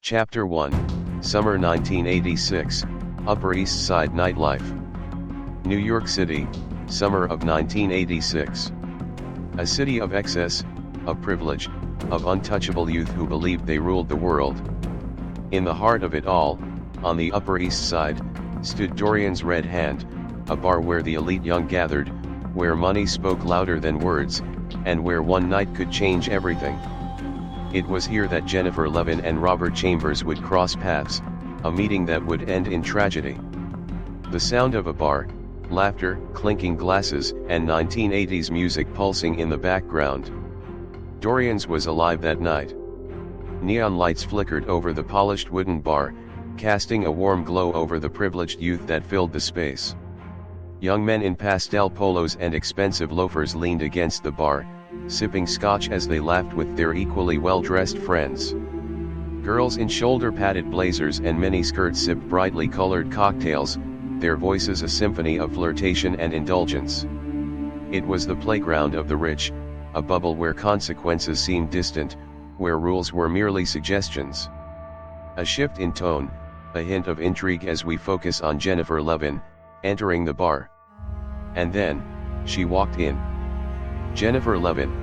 Chapter 1, Summer 1986, Upper East Side Nightlife. New York City, summer of 1986. A city of excess, of privilege, of untouchable youth who believed they ruled the world. In the heart of it all, on the Upper East Side, stood Dorian's Red Hand, a bar where the elite young gathered, where money spoke louder than words, and where one night could change everything. It was here that Jennifer Levin and Robert Chambers would cross paths, a meeting that would end in tragedy. The sound of a bar, laughter, clinking glasses, and 1980s music pulsing in the background. Dorian's was alive that night. Neon lights flickered over the polished wooden bar, casting a warm glow over the privileged youth that filled the space. Young men in pastel polos and expensive loafers leaned against the bar, sipping scotch as they laughed with their equally well-dressed friends. Girls in shoulder-padded blazers and miniskirts sipped brightly colored cocktails, their voices a symphony of flirtation and indulgence. It was the playground of the rich, a bubble where consequences seemed distant, where rules were merely suggestions. A shift in tone, a hint of intrigue as we focus on Jennifer Levin, entering the bar. And then, she walked in. Jennifer Levin.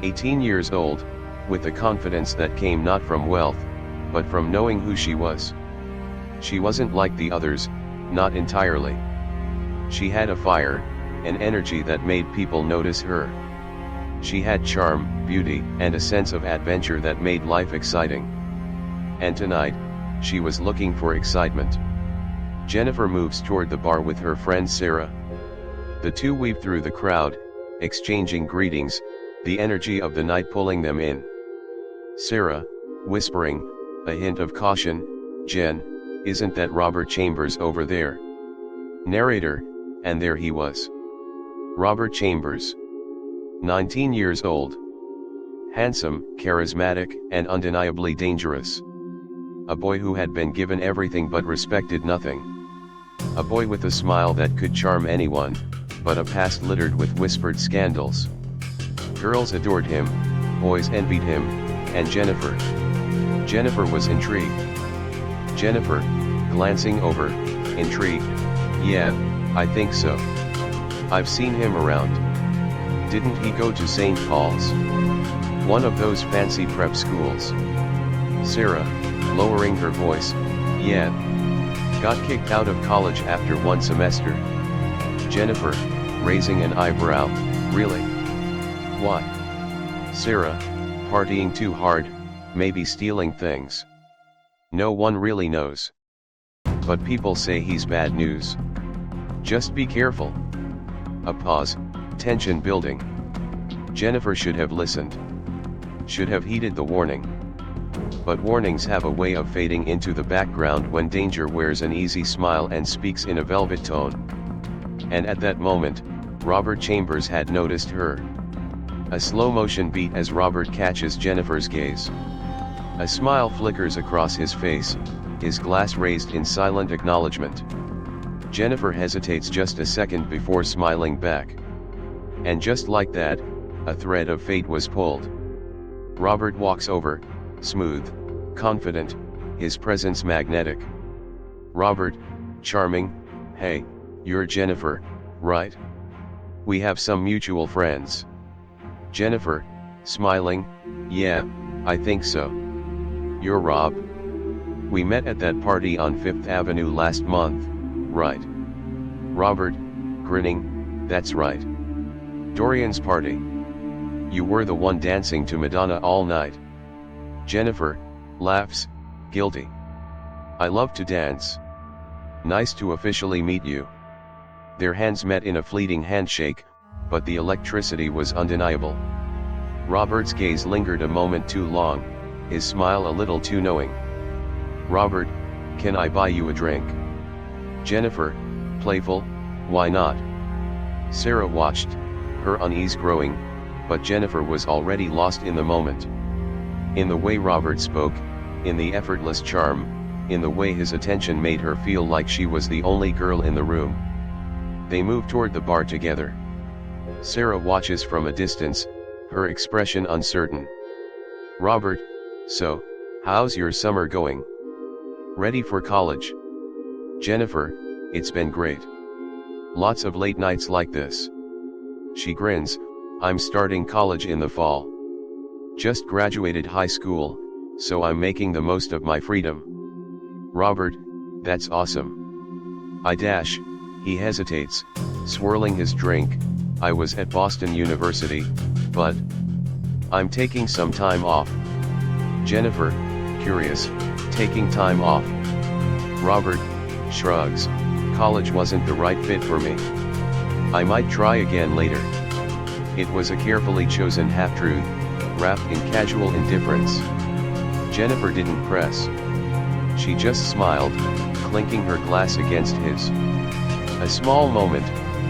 18 years old, with a confidence that came not from wealth, but from knowing who she was. She wasn't like the others, not entirely. She had a fire, an energy that made people notice her. She had charm, beauty, and a sense of adventure that made life exciting. And tonight, she was looking for excitement. Jennifer moves toward the bar with her friend Sarah. The two weave through the crowd, exchanging greetings, the energy of the night pulling them in. Sarah, whispering, a hint of caution, "Jen, isn't that Robert Chambers over there?" Narrator, and there he was. Robert Chambers. 19 years old. Handsome, charismatic, and undeniably dangerous. A boy who had been given everything but respected nothing. A boy with a smile that could charm anyone, but a past littered with whispered scandals. Girls adored him, boys envied him, and Jennifer was intrigued. Jennifer, glancing over, intrigued, "Yeah, I think so. I've seen him around. Didn't he go to St. Paul's? One of those fancy prep schools?" Sarah, lowering her voice, "Yeah. Got kicked out of college after one semester." Jennifer, raising an eyebrow, "Really? Why?" Sarah, partying too hard, maybe stealing things. No one really knows. But people say he's bad news. Just be careful. A pause, tension building. Jennifer should have listened. Should have heeded the warning. But warnings have a way of fading into the background when danger wears an easy smile and speaks in a velvet tone. And at that moment, Robert Chambers had noticed her. A slow motion beat as Robert catches Jennifer's gaze. A smile flickers across his face, his glass raised in silent acknowledgement. Jennifer hesitates just a second before smiling back. And just like that, a thread of fate was pulled. Robert walks over, smooth, confident, his presence magnetic. "Robert, charming, hey, you're Jennifer, right? We have some mutual friends." Jennifer, smiling, "Yeah, I think so. You're Rob. We met at that party on 5th Avenue last month, right?" Robert, grinning, "That's right. Dorian's party. You were the one dancing to Madonna all night." Jennifer, laughs, guilty. "I love to dance. Nice to officially meet you." Their hands met in a fleeting handshake, but the electricity was undeniable. Robert's gaze lingered a moment too long, his smile a little too knowing. "Robert, can I buy you a drink?" Jennifer, playful, "Why not?" Sarah watched, her unease growing, but Jennifer was already lost in the moment. In the way Robert spoke, in the effortless charm, in the way his attention made her feel like she was the only girl in the room. They moved toward the bar together. Sarah watches from a distance, her expression uncertain. "Robert, so, How's your summer going? Ready for college? Jennifer, it's been great. Lots of late nights like this. She grins, I'm starting college in the fall. Just graduated high school, so I'm making the most of my freedom. Robert, that's awesome. He hesitates, swirling his drink. I was at Boston University, but I'm taking some time off. Jennifer, curious, taking time off. Robert shrugs, college wasn't the right fit for me. I might try again later. It was a carefully chosen half-truth, wrapped in casual indifference. Jennifer didn't press. She just smiled, clinking her glass against his. A small moment,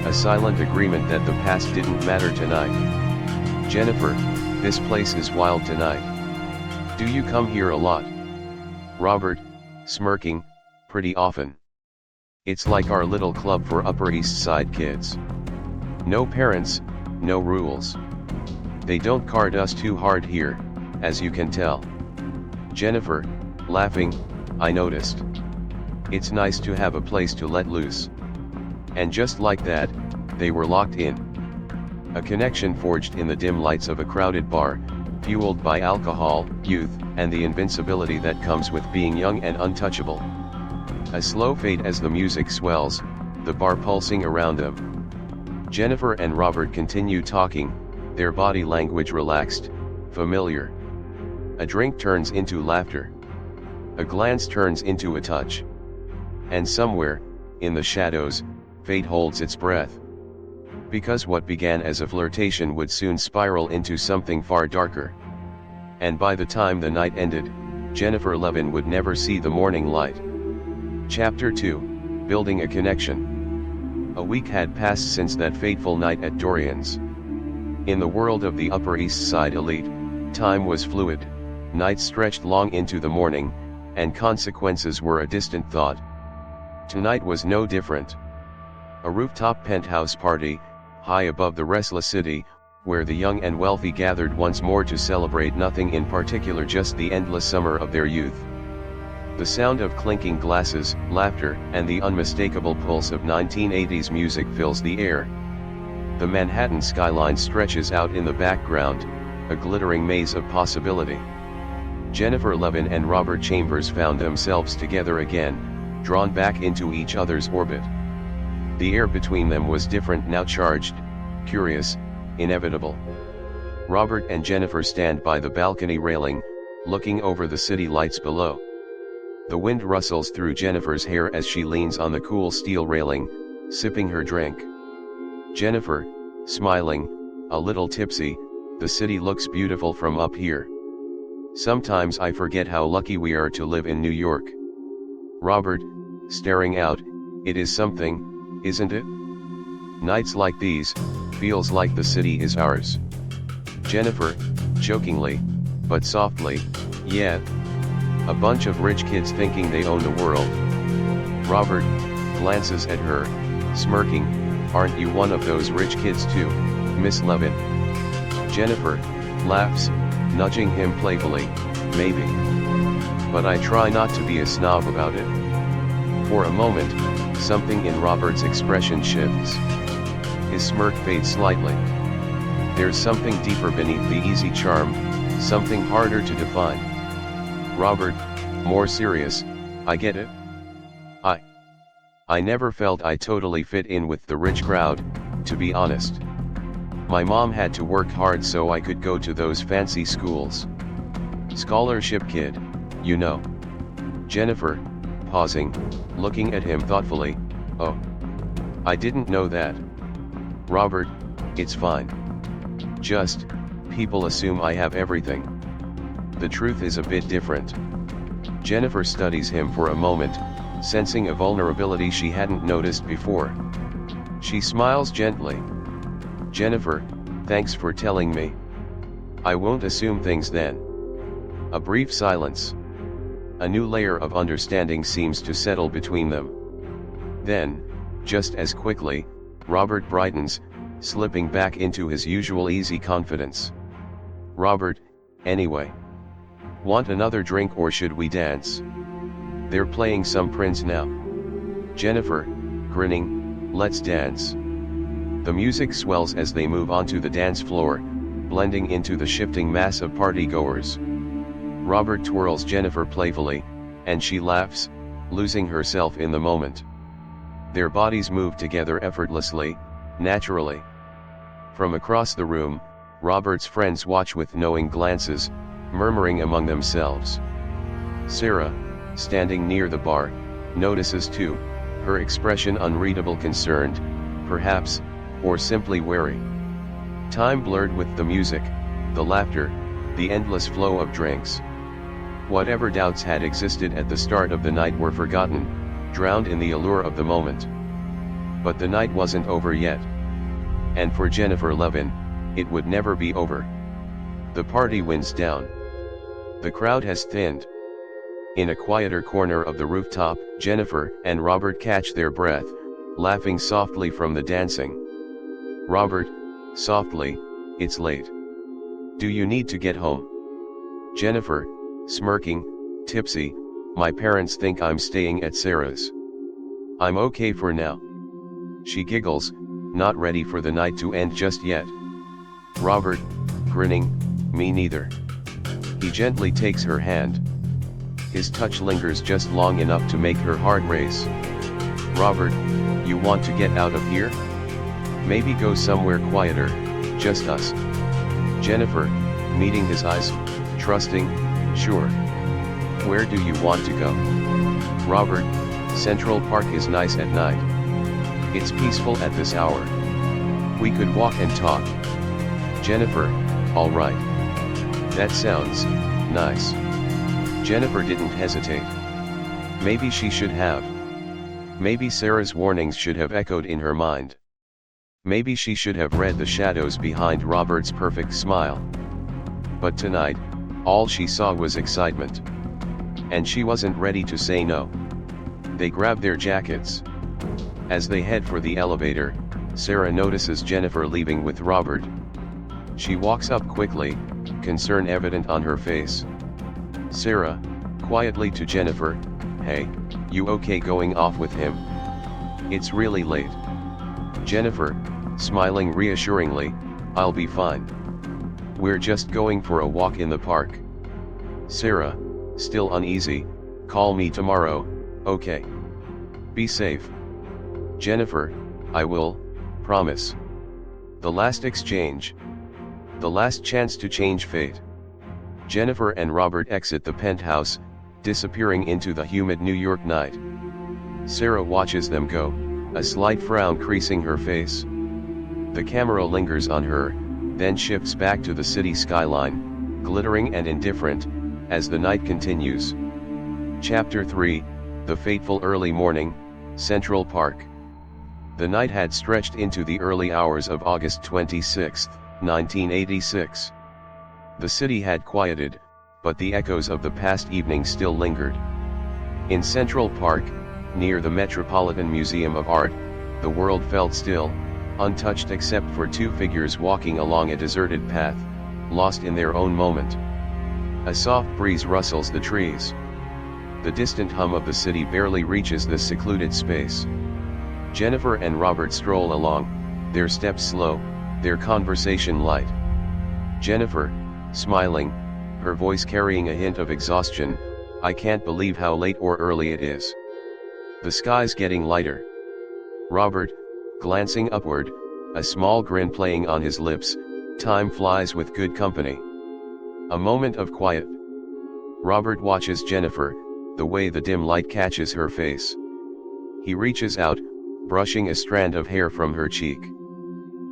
a silent agreement that the past didn't matter tonight. Jennifer, this place is wild tonight. Do you come here a lot? Robert, smirking, pretty often. It's like our little club for Upper East Side kids. No parents, no rules. They don't card us too hard here, as you can tell. Jennifer, laughing, I noticed. It's nice to have a place to let loose. And just like that, they were locked in. A connection forged in the dim lights of a crowded bar, fueled by alcohol, youth, and the invincibility that comes with being young and untouchable. A slow fade as the music swells, the bar pulsing around them. Jennifer and Robert continue talking, their body language relaxed, familiar. A drink turns into laughter. A glance turns into a touch. And somewhere, in the shadows, fate holds its breath. Because what began as a flirtation would soon spiral into something far darker. And by the time the night ended, Jennifer Levin would never see the morning light. Chapter 2, Building a Connection. A week had passed since that fateful night at Dorian's. In the world of the Upper East Side elite, time was fluid, nights stretched long into the morning, and consequences were a distant thought. Tonight was no different. A rooftop penthouse party, high above the restless city, where the young and wealthy gathered once more to celebrate nothing in particular, just the endless summer of their youth. The sound of clinking glasses, laughter, and the unmistakable pulse of 1980s music fills the air. The Manhattan skyline stretches out in the background, a glittering maze of possibility. Jennifer Levin and Robert Chambers found themselves together again, drawn back into each other's orbit. The air between them was different now, charged, curious, inevitable. Robert and Jennifer stand by the balcony railing, looking over the city lights below. The wind rustles through Jennifer's hair as she leans on the cool steel railing, sipping her drink. Jennifer, smiling, a little tipsy, the city looks beautiful from up here. Sometimes I forget how lucky we are to live in New York. Robert, staring out, it is something, isn't it? Nights like these, feels like the city is ours. Jennifer, jokingly, but softly, yeah. A bunch of rich kids thinking they own the world. Robert, glances at her, smirking, aren't you one of those rich kids too, Miss Levin? Jennifer, laughs, nudging him playfully, maybe. But I try not to be a snob about it. For a moment, something in Robert's expression shifts. His smirk fades slightly. There's something deeper beneath the easy charm, something harder to define. Robert, more serious, I get it. I never felt I totally fit in with the rich crowd, to be honest. My mom had to work hard so I could go to those fancy schools. Scholarship kid, you know. Jennifer, pausing, looking at him thoughtfully, oh. I didn't know that. Robert, it's fine. Just, people assume I have everything. The truth is a bit different. Jennifer studies him for a moment, sensing a vulnerability she hadn't noticed before. She smiles gently. Jennifer, thanks for telling me. I won't assume things then. A brief silence. A new layer of understanding seems to settle between them. Then, just as quickly, Robert brightens, slipping back into his usual easy confidence. Robert, anyway. Want another drink or should we dance? They're playing some Prince now. Jennifer, grinning, let's dance. The music swells as they move onto the dance floor, blending into the shifting mass of partygoers. Robert twirls Jennifer playfully, and she laughs, losing herself in the moment. Their bodies move together effortlessly, naturally. From across the room, Robert's friends watch with knowing glances, murmuring among themselves. Sarah, standing near the bar, notices too, her expression unreadable, concerned, perhaps, or simply wary. Time blurred with the music, the laughter, the endless flow of drinks. Whatever doubts had existed at the start of the night were forgotten, drowned in the allure of the moment. But the night wasn't over yet. And for Jennifer Levin, it would never be over. The party winds down. The crowd has thinned. In a quieter corner of the rooftop, Jennifer and Robert catch their breath, laughing softly from the dancing. Robert, softly, it's late. Do you need to get home? Jennifer, smirking, tipsy, my parents think I'm staying at Sarah's. I'm okay for now. She giggles, not ready for the night to end just yet. Robert, grinning, me neither. He gently takes her hand. His touch lingers just long enough to make her heart race. Robert, you want to get out of here? Maybe go somewhere quieter, just us. Jennifer, meeting his eyes, trusting, sure. Where do you want to go? Robert, Central Park is nice at night. It's peaceful at this hour. We could walk and talk. Jennifer, all right. That sounds nice. Jennifer didn't hesitate. Maybe she should have. Maybe Sarah's warnings should have echoed in her mind. Maybe she should have read the shadows behind Robert's perfect smile. But tonight, all she saw was excitement. And she wasn't ready to say no. They grab their jackets. As they head for the elevator, Sarah notices Jennifer leaving with Robert. She walks up quickly, concern evident on her face. Sarah, quietly to Jennifer, hey, you okay going off with him? It's really late. Jennifer, smiling reassuringly, I'll be fine. We're just going for a walk in the park. Sarah, still uneasy, call me tomorrow, okay? Be safe. Jennifer, I will, promise. The last exchange. The last chance to change fate. Jennifer and Robert exit the penthouse, disappearing into the humid New York night. Sarah watches them go, a slight frown creasing her face. The camera lingers on her, then shifts back to the city skyline, glittering and indifferent, as the night continues. Chapter 3, The Fateful Early Morning, Central Park. The night had stretched into the early hours of August 26, 1986. The city had quieted, but the echoes of the past evening still lingered. In Central Park, near the Metropolitan Museum of Art, the world felt still, untouched except for two figures walking along a deserted path, lost in their own moment. A soft breeze rustles the trees. The distant hum of the city barely reaches this secluded space. Jennifer and Robert stroll along, their steps slow, their conversation light. Jennifer, smiling, her voice carrying a hint of exhaustion, I can't believe how late or early it is. The sky's getting lighter. Robert, glancing upward, a small grin playing on his lips, time flies with good company. A moment of quiet. Robert watches Jennifer, the way the dim light catches her face. He reaches out, brushing a strand of hair from her cheek.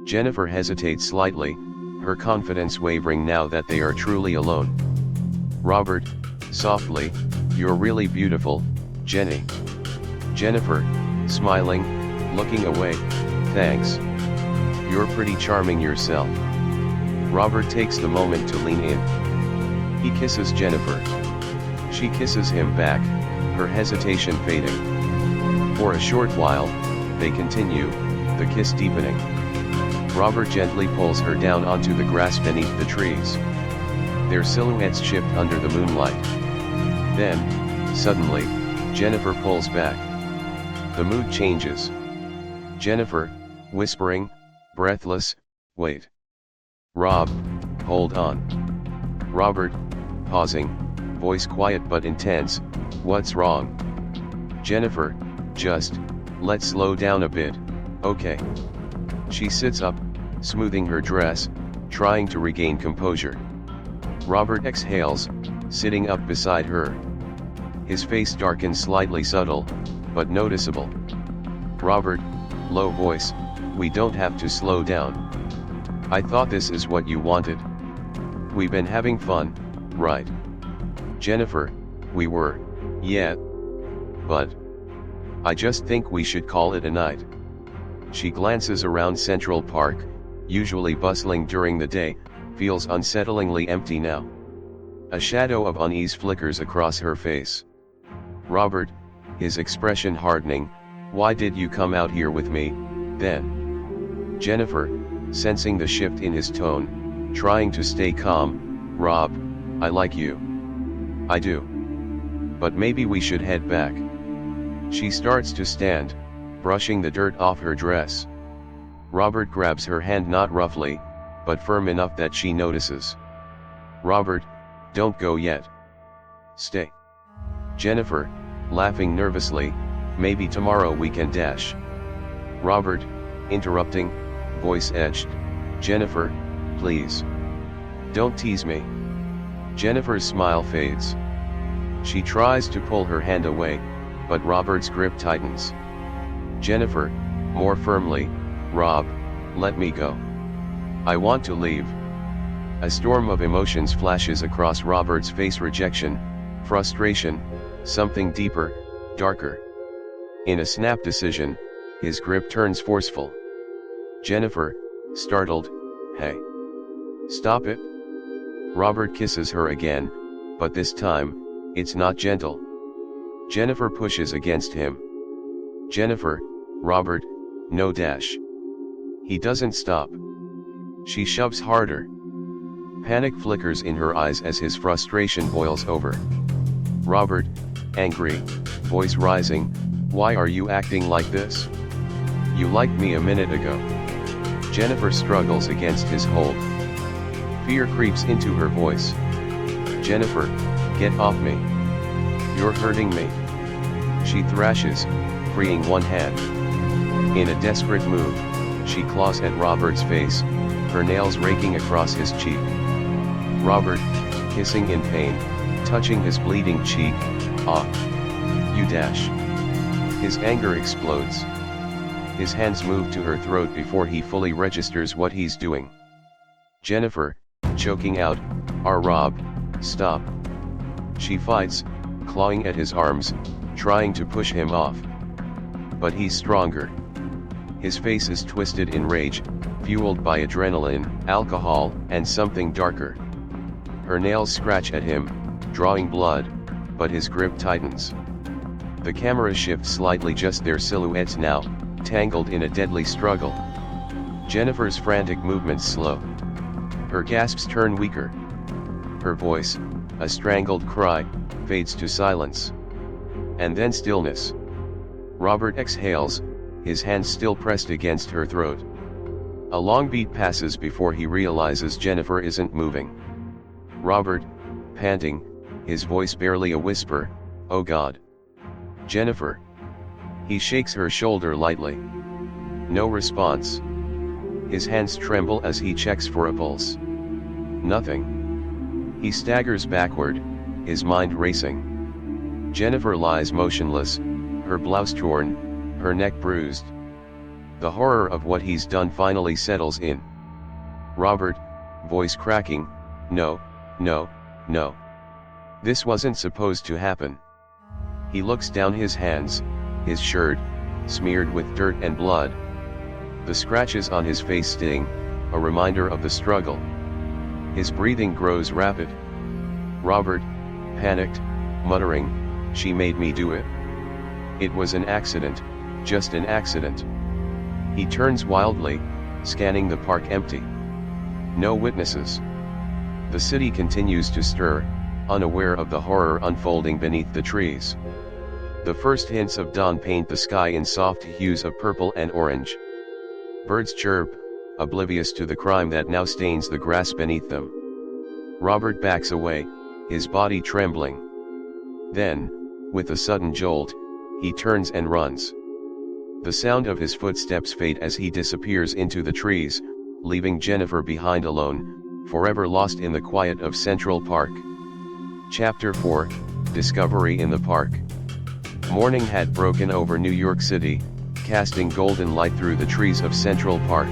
Jennifer hesitates slightly, her confidence wavering now that they are truly alone. Robert, softly, you're really beautiful, Jenny. Jennifer, smiling, looking away, thanks. You're pretty charming yourself. Robert takes the moment to lean in. He kisses Jennifer. She kisses him back, her hesitation fading. For a short while, they continue, the kiss deepening. Robert gently pulls her down onto the grass beneath the trees. Their silhouettes shift under the moonlight. Then, suddenly, Jennifer pulls back. The mood changes. Jennifer, whispering, breathless, wait. Rob, hold on. Robert, pausing, voice quiet but intense, what's wrong? Jennifer, just, let's slow down a bit, okay. She sits up, smoothing her dress, trying to regain composure. Robert exhales, sitting up beside her. His face darkens slightly, subtle, but noticeable. Robert, low voice, we don't have to slow down. I thought this is what you wanted. We've been having fun, right? Jennifer, we were, yeah. But I just think we should call it a night. She glances around Central Park, usually bustling during the day, feels unsettlingly empty now. A shadow of unease flickers across her face. Robert, his expression hardening, why did you come out here with me, then? Jennifer, sensing the shift in his tone, trying to stay calm, Rob, I like you. I do. But maybe we should head back. She starts to stand, brushing the dirt off her dress. Robert grabs her hand, not roughly, but firm enough that she notices. Robert, don't go yet. Stay. Jennifer, laughing nervously, maybe tomorrow we can dash. Robert, interrupting, voice edged, Jennifer, please. Don't tease me. Jennifer's smile fades. She tries to pull her hand away, but Robert's grip tightens. Jennifer, more firmly, Rob, let me go. I want to leave. A storm of emotions flashes across Robert's face: rejection, frustration, something deeper, darker. In a snap decision, his grip turns forceful. Jennifer, startled, hey. Stop it. Robert kisses her again, but this time, it's not gentle. Jennifer pushes against him. Jennifer, Robert, no dash. He doesn't stop. She shoves harder. Panic flickers in her eyes as his frustration boils over. Robert, angry, voice rising, why are you acting like this? You liked me a minute ago. Jennifer struggles against his hold. Fear creeps into her voice. Jennifer, get off me. You're hurting me. She thrashes, freeing one hand. In a desperate move, she claws at Robert's face, her nails raking across his cheek. Robert, hissing in pain, touching his bleeding cheek, ah. You dash. His anger explodes. His hands move to her throat before he fully registers what he's doing. Jennifer, choking out, Rob, stop. She fights, clawing at his arms, trying to push him off. But he's stronger. His face is twisted in rage, fueled by adrenaline, alcohol, and something darker. Her nails scratch at him, drawing blood, but his grip tightens. The camera shifts slightly, just their silhouettes now, tangled in a deadly struggle. Jennifer's frantic movements slow. Her gasps turn weaker. Her voice, a strangled cry, fades to silence. And then stillness. Robert exhales, his hands still pressed against her throat. A long beat passes before he realizes Jennifer isn't moving. Robert, panting, his voice barely a whisper, oh God. Jennifer. He shakes her shoulder lightly. No response. His hands tremble as he checks for a pulse. Nothing. He staggers backward, his mind racing. Jennifer lies motionless, her blouse torn, her neck bruised. The horror of what he's done finally settles in. Robert, voice cracking, no, no, no. This wasn't supposed to happen. He looks down his hands, his shirt, smeared with dirt and blood. The scratches on his face sting, a reminder of the struggle. His breathing grows rapid. Robert, panicked, muttering, she made me do it. It was an accident, just an accident. He turns wildly, scanning the park empty. No witnesses. The city continues to stir, unaware of the horror unfolding beneath the trees. The first hints of dawn paint the sky in soft hues of purple and orange. Birds chirp, oblivious to the crime that now stains the grass beneath them. Robert backs away, his body trembling. Then, with a sudden jolt, he turns and runs. The sound of his footsteps fade as he disappears into the trees, leaving Jennifer behind alone, forever lost in the quiet of Central Park. Chapter 4, Discovery in the Park. Morning had broken over New York City, casting golden light through the trees of Central Park.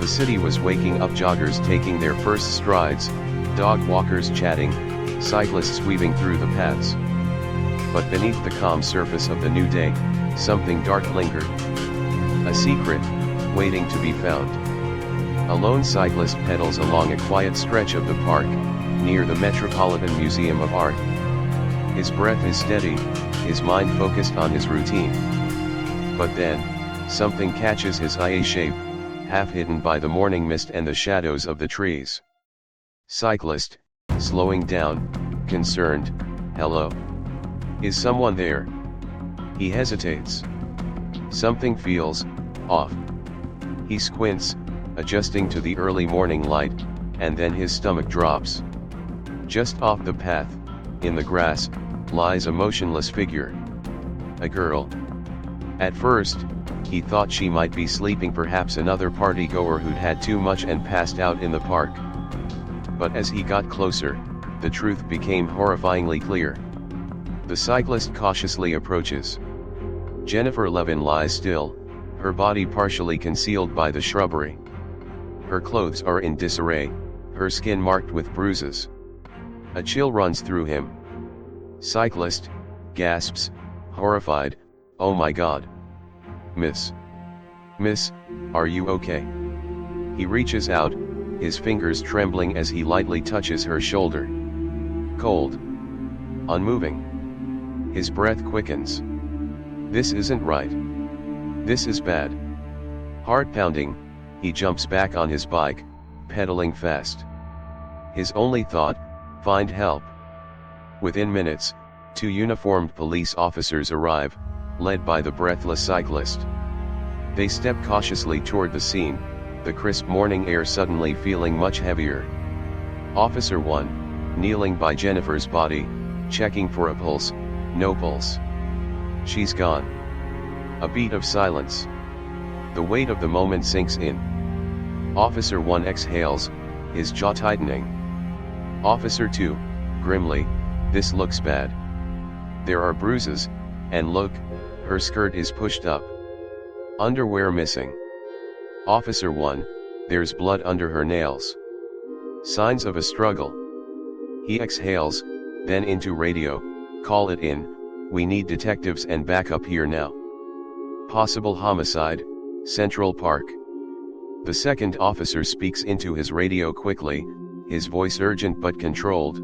The city was waking up, joggers taking their first strides, dog walkers chatting, cyclists weaving through the paths. But beneath the calm surface of the new day, something dark lingered. A secret, waiting to be found. A lone cyclist pedals along a quiet stretch of the park, near the Metropolitan Museum of Art. His breath is steady, his mind focused on his routine. But then, something catches his eye, a shape, half hidden by the morning mist and the shadows of the trees. Cyclist, slowing down, concerned, hello. Is someone there? He hesitates. Something feels off. He squints, adjusting to the early morning light, and then his stomach drops. Just off the path, in the grass, lies a motionless figure. A girl. At first, he thought she might be sleeping, perhaps another party-goer who'd had too much and passed out in the park. But as he got closer, the truth became horrifyingly clear. The cyclist cautiously approaches. Jennifer Levin lies still, her body partially concealed by the shrubbery. Her clothes are in disarray, her skin marked with bruises. A chill runs through him. Cyclist gasps, horrified, "Oh my God. Miss, are you okay?" He reaches out, his fingers trembling as he lightly touches her shoulder. Cold. Unmoving. His breath quickens. This isn't right. This is bad. Heart pounding, he jumps back on his bike, pedaling fast. His only thought, find help. Within minutes, 2 uniformed police officers arrive, led by the breathless cyclist. They step cautiously toward the scene, the crisp morning air suddenly feeling much heavier. Officer 1, kneeling by Jennifer's body, checking for a pulse. No pulse. She's gone. A beat of silence. The weight of the moment sinks in. Officer 1 exhales, his jaw tightening. Officer 2, grimly, this looks bad. There are bruises, and look, her skirt is pushed up. Underwear missing. Officer 1, there's blood under her nails. Signs of a struggle. He exhales, then into radio. Call it in, we need detectives and backup here now. Possible homicide, Central Park. The second officer speaks into his radio quickly, his voice urgent but controlled.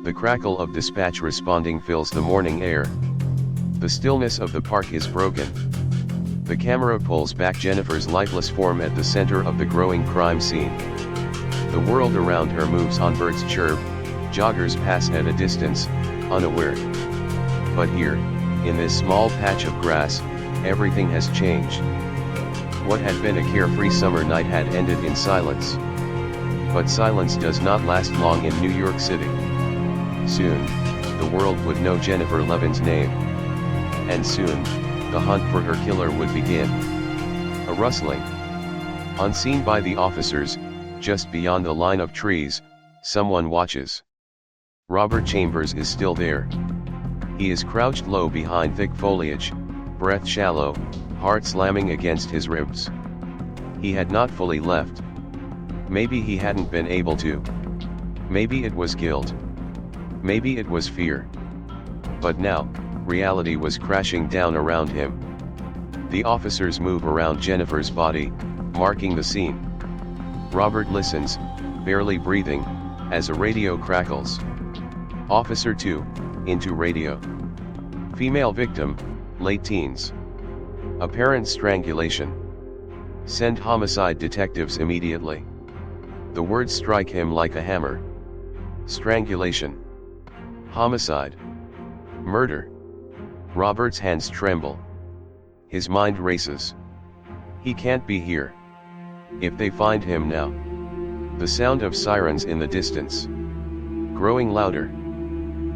The crackle of dispatch responding fills the morning air. The stillness of the park is broken. The camera pulls back Jennifer's lifeless form at the center of the growing crime scene. The world around her moves on, birds chirp, joggers pass at a distance, unaware. But here, in this small patch of grass, everything has changed. What had been a carefree summer night had ended in silence. But silence does not last long in New York City. Soon, the world would know Jennifer Levin's name. And soon, the hunt for her killer would begin. A rustling. Unseen by the officers, just beyond the line of trees, someone watches. Robert Chambers is still there. He is crouched low behind thick foliage, breath shallow, heart slamming against his ribs. He had not fully left. Maybe he hadn't been able to. Maybe it was guilt. Maybe it was fear. But now, reality was crashing down around him. The officers move around Jennifer's body, marking the scene. Robert listens, barely breathing, as a radio crackles. Officer 2, into radio. Female victim, late teens. Apparent strangulation. Send homicide detectives immediately. The words strike him like a hammer. Strangulation. Homicide. Murder. Robert's hands tremble. His mind races. He can't be here. If they find him now. The sound of sirens in the distance. Growing louder.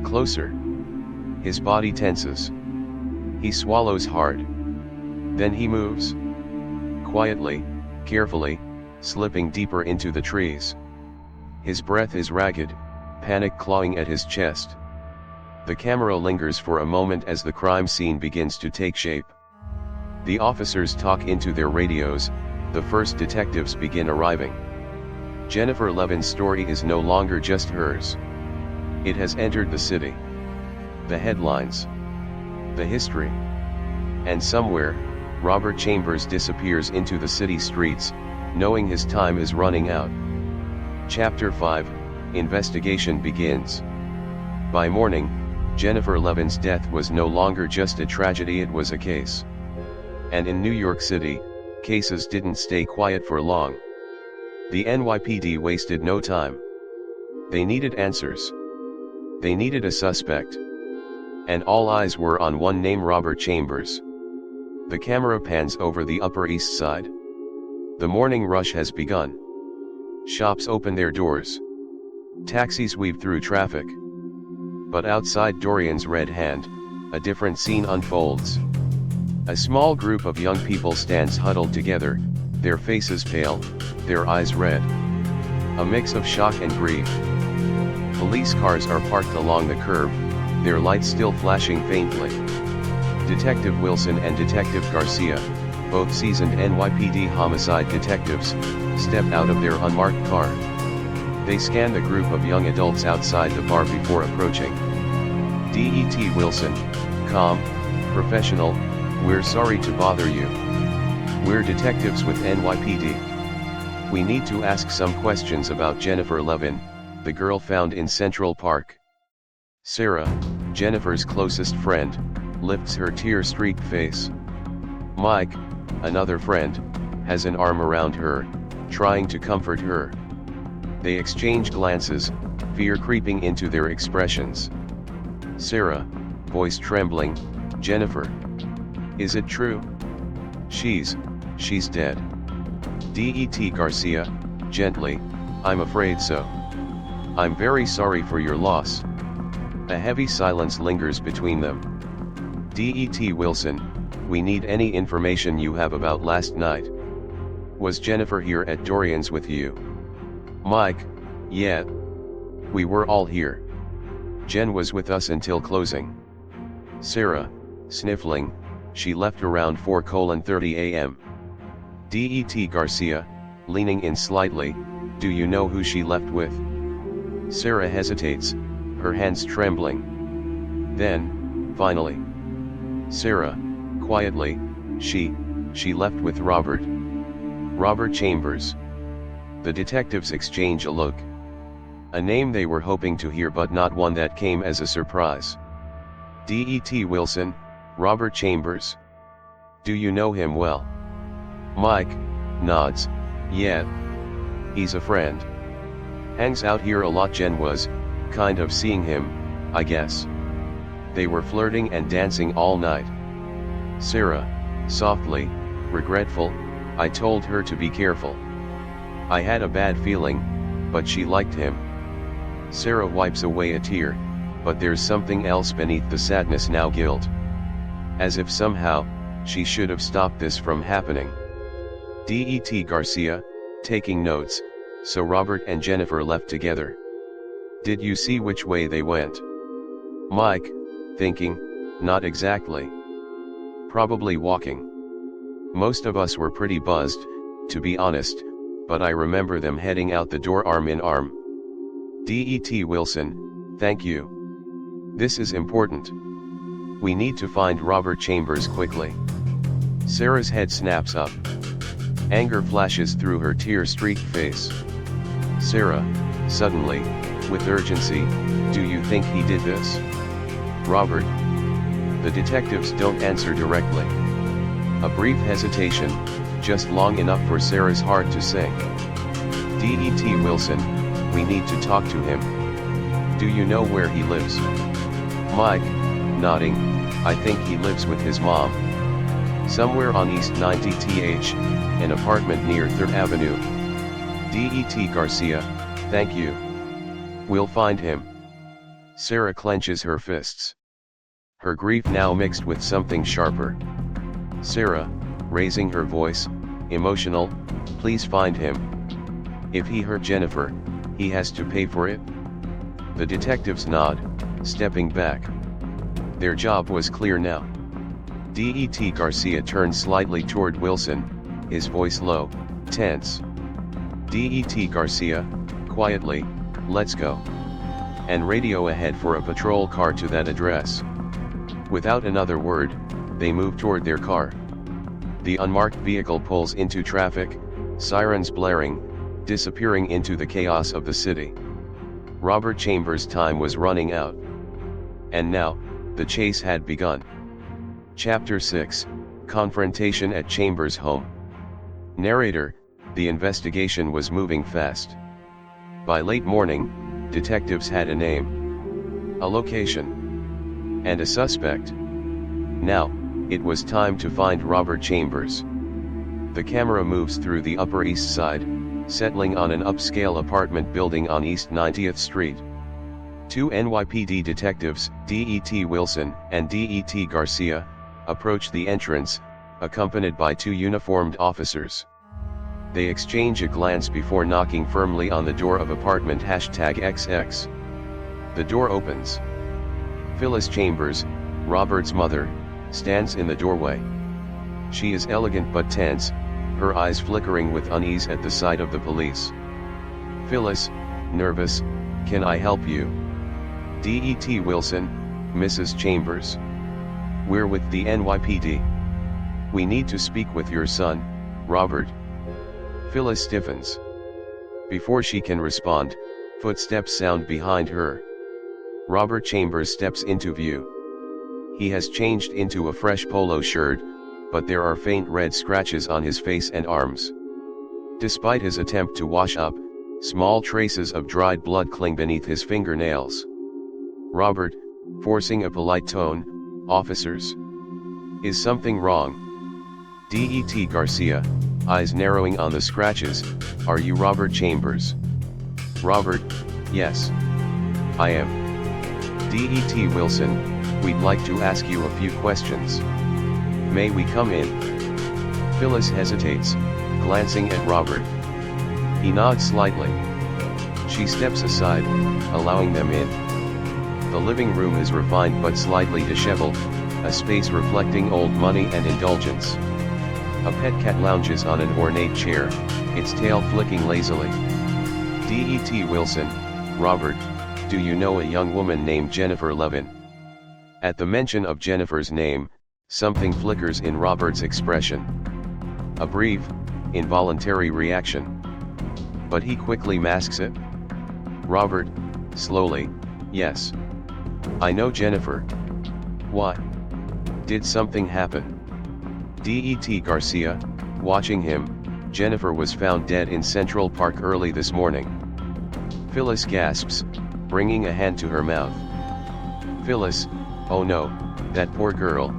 Closer. His body tenses. He swallows hard. Then he moves. Quietly, carefully, slipping deeper into the trees. His breath is ragged, panic clawing at his chest. The camera lingers for a moment as the crime scene begins to take shape. The officers talk into their radios, the first detectives begin arriving. Jennifer Levin's story is no longer just hers. It has entered the city. The headlines. The history. And somewhere, Robert Chambers disappears into the city streets, knowing his time is running out. Chapter 5, Investigation begins. By morning, Jennifer Levin's death was no longer just a tragedy, it was a case. And in New York City, cases didn't stay quiet for long. The NYPD wasted no time. They needed answers. They needed a suspect. And all eyes were on one name: Robert Chambers. The camera pans over the Upper East Side. The morning rush has begun. Shops open their doors. Taxis weave through traffic. But outside Dorian's Red Hand, a different scene unfolds. A small group of young people stands huddled together, their faces pale, their eyes red. A mix of shock and grief. Police cars are parked along the curb, their lights still flashing faintly. Detective Wilson and Detective Garcia, both seasoned NYPD homicide detectives, step out of their unmarked car. They scan the group of young adults outside the bar before approaching. Det Wilson, calm, professional: "We're sorry to bother you. We're detectives with NYPD. We need to ask some questions about Jennifer Levin, the girl found in Central Park." Sarah, Jennifer's closest friend, lifts her tear-streaked face. Mike, another friend, has an arm around her, trying to comfort her. They exchange glances, fear creeping into their expressions. Sarah, voice trembling: "Jennifer. Is it true? She's dead." Det Garcia, gently: "I'm afraid so. I'm very sorry for your loss." A heavy silence lingers between them. Det Wilson, "We need any information you have about last night. Was Jennifer here at Dorian's with you?" Mike: "Yeah. We were all here. Jen was with us until closing." Sarah, sniffling: "She left around 4:30 a.m. Det Garcia, leaning in slightly: "Do you know who she left with?" Sarah hesitates, her hands trembling. Then, finally. Sarah, quietly: She left with Robert. Robert Chambers." The detectives exchange a look. A name they were hoping to hear, but not one that came as a surprise. Det Wilson, "Robert Chambers. Do you know him well?" Mike, nods: "Yeah. He's a friend. Hangs out here a lot. Jen was, kind of seeing him, I guess. They were flirting and dancing all night." Sarah, softly, regretful: "I told her to be careful. I had a bad feeling, but she liked him." Sarah wipes away a tear, but there's something else beneath the sadness now: guilt. As if somehow, she should have stopped this from happening. Det Garcia, taking notes: "So Robert and Jennifer left together. Did you see which way they went?" Mike, thinking: "Not exactly. Probably walking. Most of us were pretty buzzed, to be honest, but I remember them heading out the door arm in arm." Det Wilson, "Thank you. This is important. We need to find Robert Chambers quickly." Sarah's head snaps up. Anger flashes through her tear-streaked face. Sarah, suddenly, with urgency: "Do you think he did this? Robert?" The detectives don't answer directly. A brief hesitation, just long enough for Sarah's heart to sink. Det Wilson, we need to talk to him. Do you know where he lives? Mike, nodding, I think he lives with his mom. Somewhere on East 90th, an apartment near 3rd Avenue. Det Garcia, thank you. We'll find him. Sarah clenches her fists. Her grief now mixed with something sharper. Sarah, raising her voice, emotional, please find him. If he hurt Jennifer, he has to pay for it. The detectives nod, stepping back. Their job was clear now. Det Garcia turned slightly toward Wilson, his voice low, tense. Det Garcia, quietly, let's go. And radio ahead for a patrol car to that address. Without another word, they move toward their car. The unmarked vehicle pulls into traffic, sirens blaring, disappearing into the chaos of the city. Robert Chambers' time was running out. And now, the chase had begun. Chapter 6, Confrontation at Chambers' home. Narrator, the investigation was moving fast. By late morning, detectives had a name, a location, and a suspect. Now, it was time to find Robert Chambers. The camera moves through the Upper East Side, settling on an upscale apartment building on East 90th Street. Two NYPD detectives, Det Wilson and Det Garcia, approach the entrance, accompanied by two uniformed officers. They exchange a glance before knocking firmly on the door of apartment #XX. The door opens. Phyllis Chambers, Robert's mother, stands in the doorway. She is elegant but tense, her eyes flickering with unease at the sight of the police. Phyllis, nervous, can I help you? Det Wilson, Mrs. Chambers. We're with the NYPD. We need to speak with your son, Robert. Phyllis stiffens. Before she can respond, footsteps sound behind her. Robert Chambers steps into view. He has changed into a fresh polo shirt, but there are faint red scratches on his face and arms. Despite his attempt to wash up, small traces of dried blood cling beneath his fingernails. Robert, forcing a polite tone, officers. Is something wrong? Det Garcia, eyes narrowing on the scratches, are you Robert Chambers? Robert, yes. I am. Det Wilson, we'd like to ask you a few questions. May we come in? Phyllis hesitates, glancing at Robert. He nods slightly. She steps aside, allowing them in. The living room is refined but slightly disheveled, a space reflecting old money and indulgence. A pet cat lounges on an ornate chair, its tail flicking lazily. Det Wilson, Robert, do you know a young woman named Jennifer Levin? At the mention of Jennifer's name, something flickers in Robert's expression. A brief, involuntary reaction. But he quickly masks it. Robert, slowly, yes. I know Jennifer. Why? Did something happen? Det Garcia, watching him, Jennifer was found dead in Central Park early this morning. Phyllis gasps, bringing a hand to her mouth. Phyllis, oh no, that poor girl.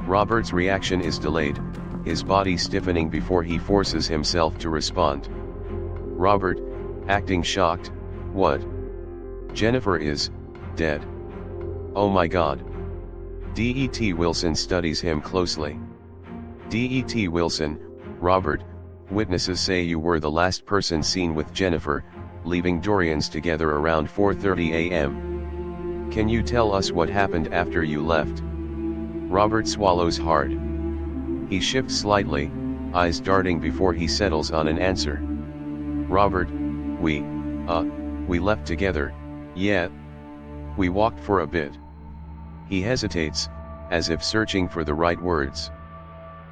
Robert's reaction is delayed, his body stiffening before he forces himself to respond. Robert, acting shocked, what? Jennifer is dead. Oh my God. Det Wilson studies him closely. Det Wilson, Robert, witnesses say you were the last person seen with Jennifer, leaving Dorian's together around 4:30 a.m. Can you tell us what happened after you left? Robert swallows hard. He shifts slightly, eyes darting before he settles on an answer. Robert, we left together, yeah. We walked for a bit. He hesitates, as if searching for the right words.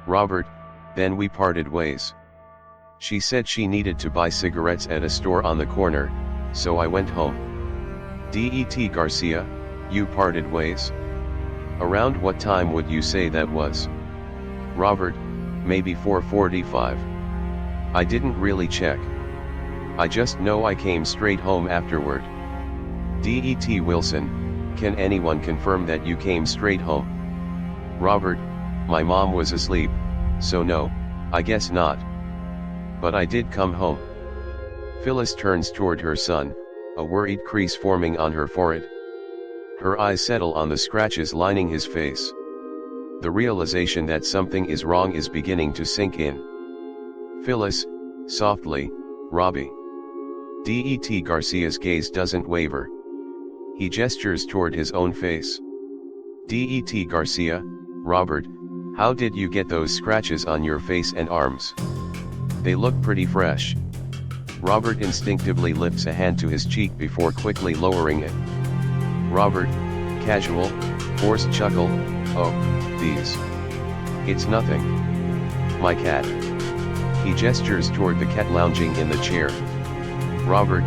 Robert, then we parted ways. She said she needed to buy cigarettes at a store on the corner, so I went home. Det Garcia, you parted ways? Around what time would you say that was? Robert, maybe 4:45. I didn't really check. I just know I came straight home afterward. Det Wilson, can anyone confirm that you came straight home? Robert, my mom was asleep, so no, I guess not. But I did come home. Phyllis turns toward her son, a worried crease forming on her forehead. Her eyes settle on the scratches lining his face. The realization that something is wrong is beginning to sink in. Phyllis, softly, Robbie. Det Garcia's gaze doesn't waver. He gestures toward his own face. Det Garcia, Robert, how did you get those scratches on your face and arms? They look pretty fresh. Robert instinctively lifts a hand to his cheek before quickly lowering it. Robert, casual, forced chuckle, oh, these. It's nothing. My cat. He gestures toward the cat lounging in the chair. Robert,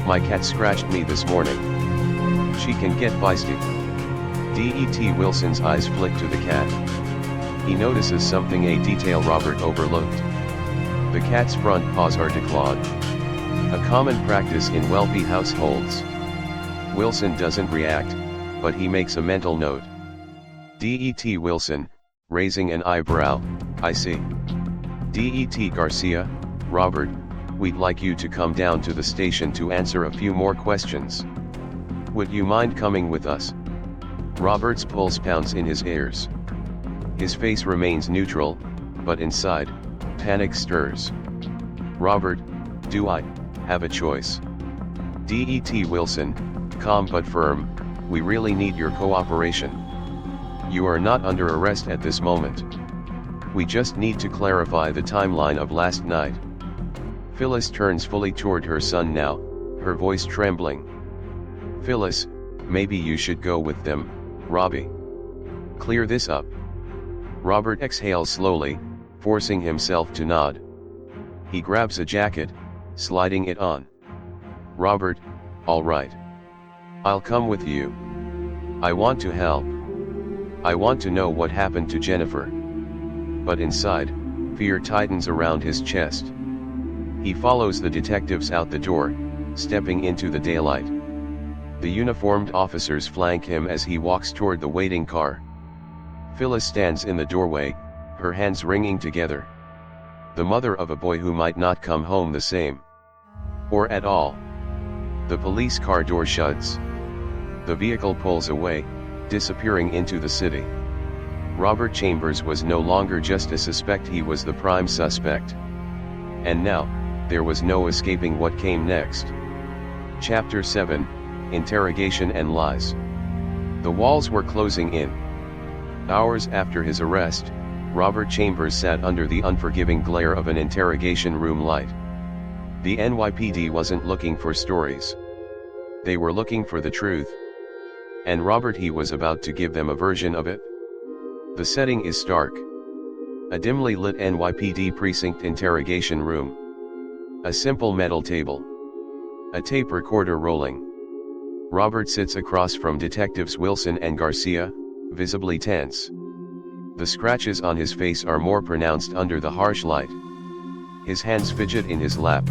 my cat scratched me this morning. She can get feisty. Det Wilson's eyes flick to the cat. He notices something, a detail Robert overlooked. The cat's front paws are declawed. A common practice in wealthy households. Wilson doesn't react, but he makes a mental note. Det Wilson, raising an eyebrow, I see. Det Garcia, Robert, we'd like you to come down to the station to answer a few more questions. Would you mind coming with us? Robert's pulse pounds in his ears. His face remains neutral, but inside, panic stirs. Robert, do I have a choice? Det Wilson, calm but firm, we really need your cooperation. You are not under arrest at this moment. We just need to clarify the timeline of last night. Phyllis turns fully toward her son now, her voice trembling. Phyllis, maybe you should go with them, Robbie. Clear this up. Robert exhales slowly, forcing himself to nod. He grabs a jacket, sliding it on. Robert, all right. I'll come with you. I want to help. I want to know what happened to Jennifer. But inside, fear tightens around his chest. He follows the detectives out the door, stepping into the daylight. The uniformed officers flank him as he walks toward the waiting car. Phyllis stands in the doorway, her hands wringing together. The mother of a boy who might not come home the same. Or at all. The police car door shuts. The vehicle pulls away, disappearing into the city. Robert Chambers was no longer just a suspect, he was the prime suspect. And now, there was no escaping what came next. Chapter 7, Interrogation and Lies. The walls were closing in. Hours after his arrest, Robert Chambers sat under the unforgiving glare of an interrogation room light. The NYPD wasn't looking for stories. They were looking for the truth. And Robert, he was about to give them a version of it. The setting is stark. A dimly lit NYPD precinct interrogation room. A simple metal table. A tape recorder rolling. Robert sits across from detectives Wilson and Garcia, visibly tense. The scratches on his face are more pronounced under the harsh light. His hands fidget in his lap.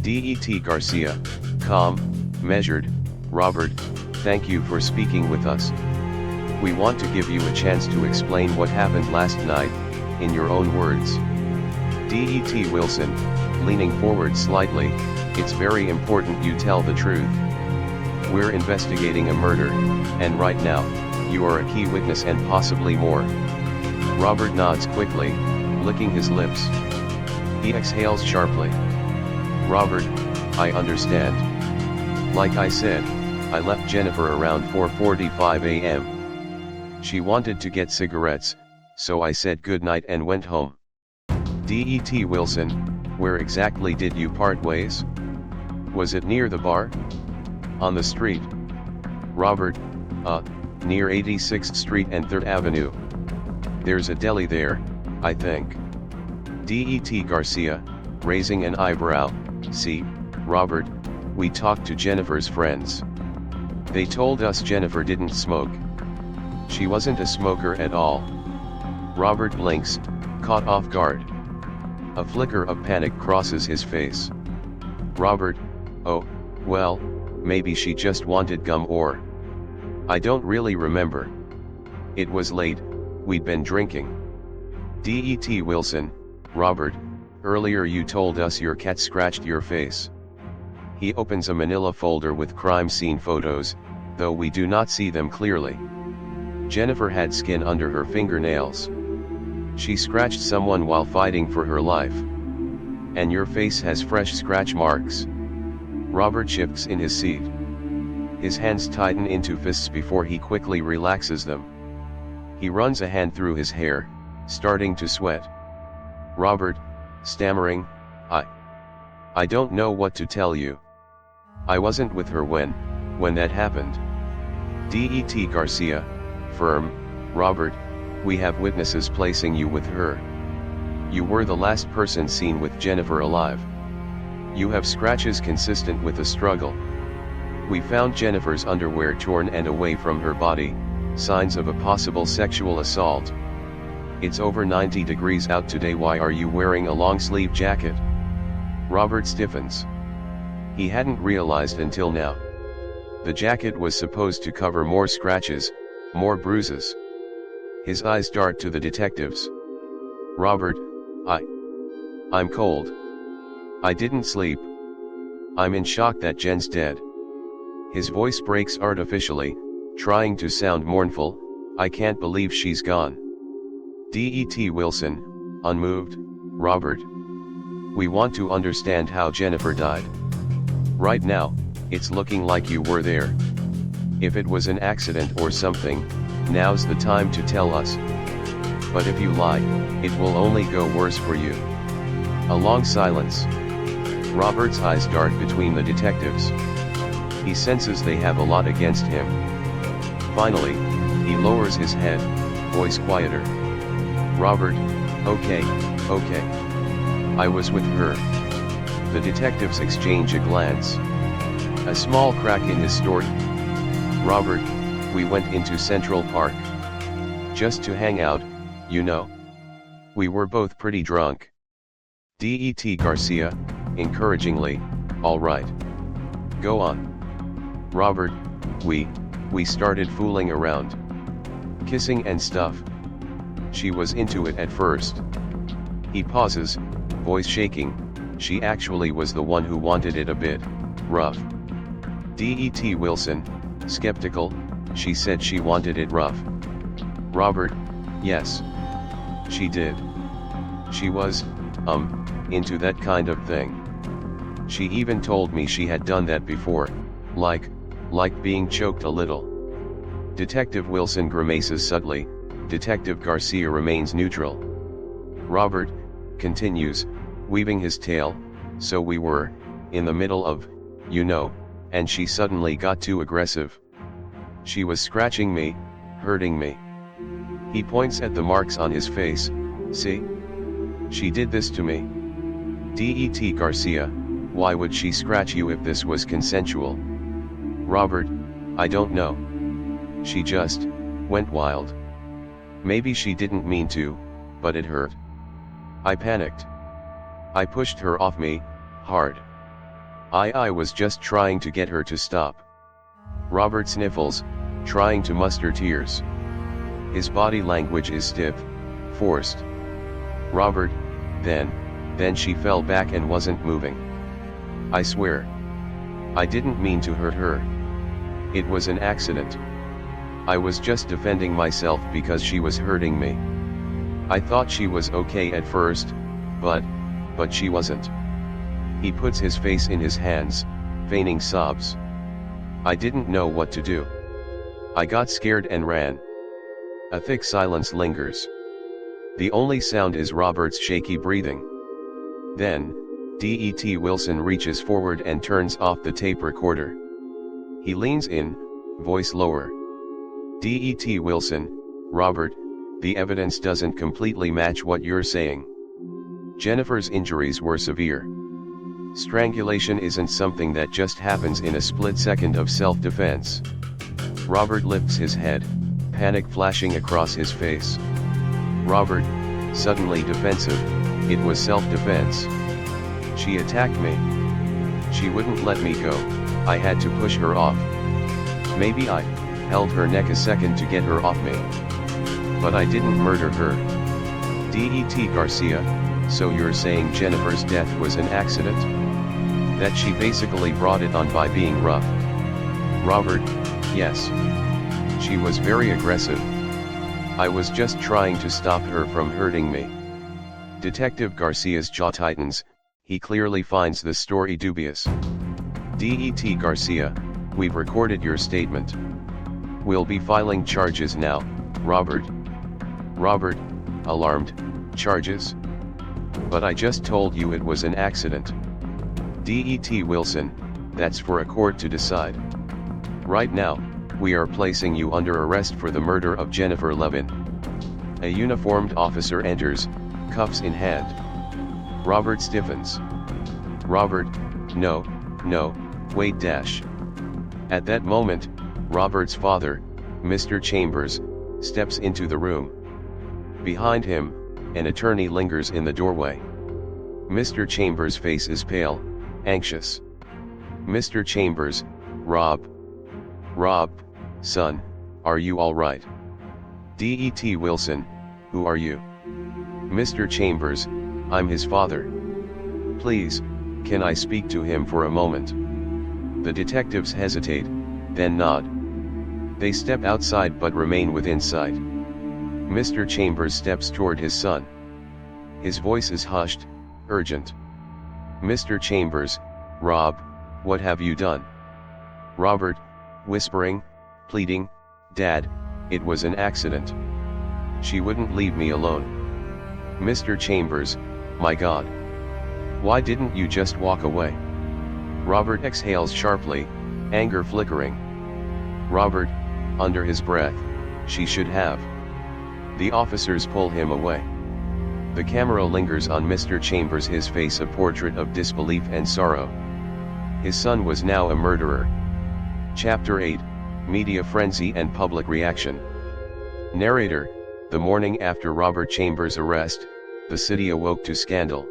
Det Garcia, calm, measured, Robert, thank you for speaking with us. We want to give you a chance to explain what happened last night, in your own words. Det Wilson, leaning forward slightly, it's very important you tell the truth. We're investigating a murder, and right now, you are a key witness and possibly more. Robert nods quickly, licking his lips. He exhales sharply. Robert, I understand. Like I said, I left Jennifer around 4:45 a.m. She wanted to get cigarettes, so I said goodnight and went home. Det Wilson, where exactly did you part ways? Was it near the bar? On the street? Robert, near 86th Street and 3rd Avenue. There's a deli there, I think. Det Garcia, raising an eyebrow, see, Robert, we talked to Jennifer's friends. They told us Jennifer didn't smoke. She wasn't a smoker at all. Robert blinks, caught off guard. A flicker of panic crosses his face. Robert, oh, well, maybe she just wanted gum or... I don't really remember. It was late, we'd been drinking. Det Wilson, Robert, earlier you told us your cat scratched your face. He opens a manila folder with crime scene photos, though we do not see them clearly. Jennifer had skin under her fingernails. She scratched someone while fighting for her life. And your face has fresh scratch marks. Robert shifts in his seat. His hands tighten into fists before he quickly relaxes them. He runs a hand through his hair, starting to sweat. Robert, stammering, I don't know what to tell you. I wasn't with her when that happened. Det Garcia, firm, Robert, we have witnesses placing you with her. You were the last person seen with Jennifer alive. You have scratches consistent with a struggle. We found Jennifer's underwear torn and away from her body, signs of a possible sexual assault. It's over 90 degrees out today. Why are you wearing a long-sleeve jacket? Robert stiffens. He hadn't realized until now. The jacket was supposed to cover more scratches, more bruises. His eyes dart to the detectives. Robert, I'm cold. I didn't sleep. I'm in shock that Jen's dead. His voice breaks artificially, trying to sound mournful. I can't believe she's gone. Det Wilson, unmoved, Robert. We want to understand how Jennifer died. Right now, it's looking like you were there. If it was an accident or something, now's the time to tell us. But if you lie, it will only go worse for you. A long silence. Robert's eyes dart between the detectives. He senses they have a lot against him. Finally, he lowers his head, voice quieter. Robert, okay. I was with her. The detectives exchange a glance. A small crack in his story. Robert, we went into Central Park. Just to hang out, you know. We were both pretty drunk. Det Garcia, encouragingly, all right. Go on. Robert, we started fooling around. Kissing and stuff. She was into it at first. He pauses, voice shaking. She actually was the one who wanted it a bit rough. Det Wilson, skeptical, she said she wanted it rough. Robert, yes. She did. She was, into that kind of thing. She even told me she had done that before, like being choked a little. Detective Wilson grimaces subtly, Detective Garcia remains neutral. Robert, continues, weaving his tale, so we were, in the middle of, you know, and she suddenly got too aggressive. She was scratching me, hurting me. He points at the marks on his face, see? She did this to me. Det Garcia, why would she scratch you if this was consensual? Robert, I don't know. She just went wild. Maybe she didn't mean to, but it hurt. I panicked. I pushed her off me, hard. I was just trying to get her to stop. Robert sniffles, trying to muster tears. His body language is stiff, forced. Robert, then she fell back and wasn't moving. I swear. I didn't mean to hurt her. It was an accident. I was just defending myself because she was hurting me. I thought she was okay at first, but she wasn't. He puts his face in his hands, feigning sobs. I didn't know what to do. I got scared and ran. A thick silence lingers. The only sound is Robert's shaky breathing. Then, Det Wilson reaches forward and turns off the tape recorder. He leans in, voice lower. Det Wilson, Robert, the evidence doesn't completely match what you're saying. Jennifer's injuries were severe. Strangulation isn't something that just happens in a split second of self-defense. Robert lifts his head, panic flashing across his face. Robert, suddenly defensive, it was self-defense. She attacked me. She wouldn't let me go, I had to push her off. Maybe I held her neck a second to get her off me. But I didn't murder her. Det Garcia, so you're saying Jennifer's death was an accident? That she basically brought it on by being rough? Robert, yes. She was very aggressive. I was just trying to stop her from hurting me. Detective Garcia's jaw tightens, he clearly finds the story dubious. Det Garcia, we've recorded your statement. We'll be filing charges now, Robert. Robert, alarmed, charges? But I just told you it was an accident. Det Wilson, that's for a court to decide. Right now, we are placing you under arrest for the murder of Jennifer Levin. A uniformed officer enters, cuffs in hand. Robert stiffens. Robert, no, wait dash. At that moment, Robert's father, Mr. Chambers, steps into the room. Behind him, an attorney lingers in the doorway. Mr. Chambers' face is pale, anxious. Mr. Chambers, Rob, son, are you all right? Det Wilson, who are you? Mr. Chambers, I'm his father. Please, can I speak to him for a moment? The detectives hesitate, then nod. They step outside but remain within sight. Mr. Chambers steps toward his son. His voice is hushed, urgent. Mr. Chambers, Rob, what have you done? Robert, whispering, pleading, Dad, it was an accident. She wouldn't leave me alone. Mr. Chambers, my God. Why didn't you just walk away? Robert exhales sharply, anger flickering. Robert, under his breath, she should have. The officers pull him away. The camera lingers on Mr. Chambers, his face a portrait of disbelief and sorrow. His son was now a murderer. Chapter 8, Media Frenzy and Public Reaction. Narrator, the morning after Robert Chambers' arrest, the city awoke to scandal.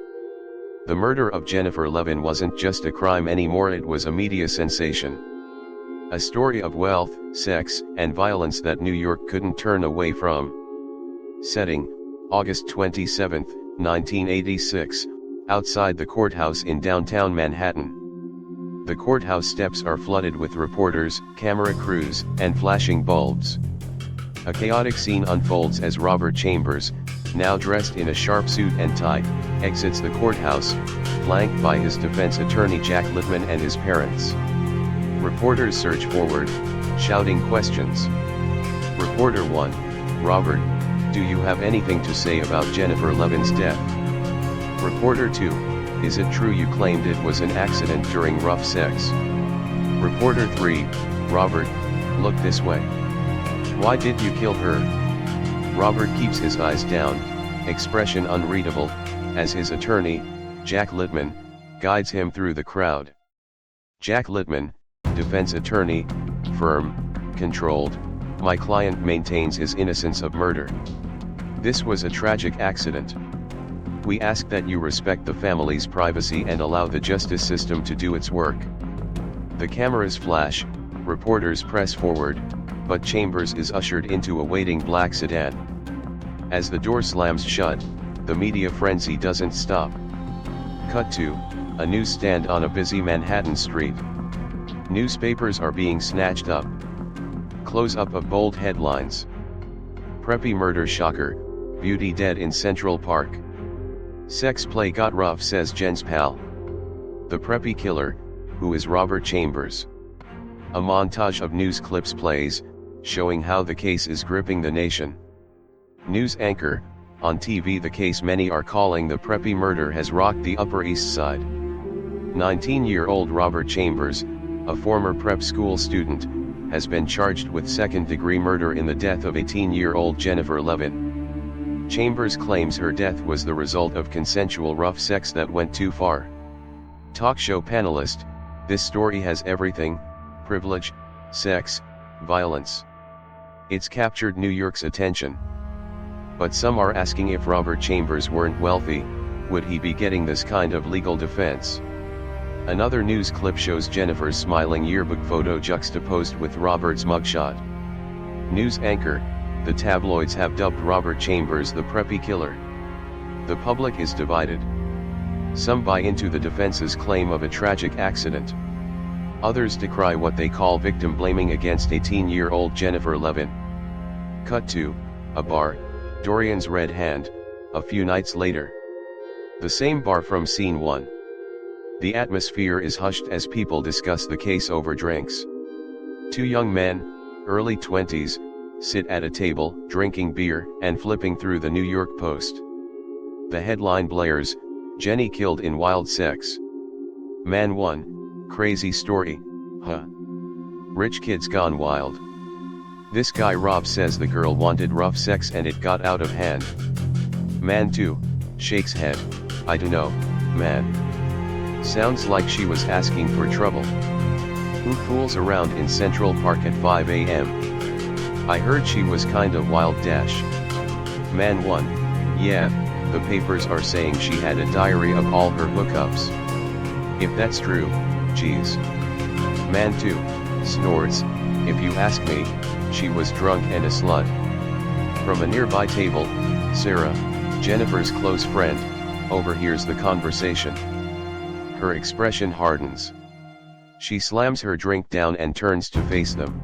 The murder of Jennifer Levin wasn't just a crime anymore, it was a media sensation. A story of wealth, sex, and violence that New York couldn't turn away from. Setting, August 27, 1986, outside the courthouse in downtown Manhattan. The courthouse steps are flooded with reporters, camera crews, and flashing bulbs. A chaotic scene unfolds as Robert Chambers, now dressed in a sharp suit and tie, exits the courthouse, flanked by his defense attorney Jack Littman and his parents. Reporters surge forward, shouting questions. Reporter 1, Robert, do you have anything to say about Jennifer Levin's death? Reporter 2, is it true you claimed it was an accident during rough sex? Reporter 3, Robert, look this way. Why did you kill her? Robert keeps his eyes down, expression unreadable, as his attorney, Jack Littman, guides him through the crowd. Jack Littman, defense attorney, firm, controlled, my client maintains his innocence of murder. This was a tragic accident. We ask that you respect the family's privacy and allow the justice system to do its work. The cameras flash, reporters press forward, but Chambers is ushered into a waiting black sedan. As the door slams shut, the media frenzy doesn't stop. Cut to a newsstand on a busy Manhattan street. Newspapers are being snatched up. Close-up of bold headlines. Preppy murder shocker, beauty dead in Central Park. Sex play got rough, says Jen's pal. The preppy killer, who is Robert Chambers. A montage of news clips plays, showing how the case is gripping the nation. News anchor, on TV the case many are calling the preppy murder has rocked the Upper East Side. 19-year-old Robert Chambers, a former prep school student, has been charged with second-degree murder in the death of 18-year-old Jennifer Levin. Chambers claims her death was the result of consensual rough sex that went too far. Talk show panelist, this story has everything: privilege, sex, violence. It's captured New York's attention. But some are asking, if Robert Chambers weren't wealthy, would he be getting this kind of legal defense? Another news clip shows Jennifer's smiling yearbook photo juxtaposed with Robert's mugshot. News anchor: the tabloids have dubbed Robert Chambers the preppy killer. The public is divided. Some buy into the defense's claim of a tragic accident. Others decry what they call victim blaming against 18-year-old Jennifer Levin. Cut to a bar, Dorian's Red Hand, a few nights later. The same bar from scene 1. The atmosphere is hushed as people discuss the case over drinks. Two young men, early 20s, sit at a table, drinking beer and flipping through the New York Post. The headline blares, "Jenny killed in wild sex." Man 1, crazy story, huh? Rich kids gone wild. This guy Rob says the girl wanted rough sex and it got out of hand. Man 2, shakes head, "I dunno, man. Sounds like she was asking for trouble. Who fools around in Central Park at 5 a.m? I heard she was kinda wild dash." Man 1, yeah, the papers are saying she had a diary of all her hookups. If that's true, geez. Man 2, snorts, "If you ask me, she was drunk and a slut." From a nearby table, Sarah, Jennifer's close friend, overhears the conversation. Her expression hardens. She slams her drink down and turns to face them.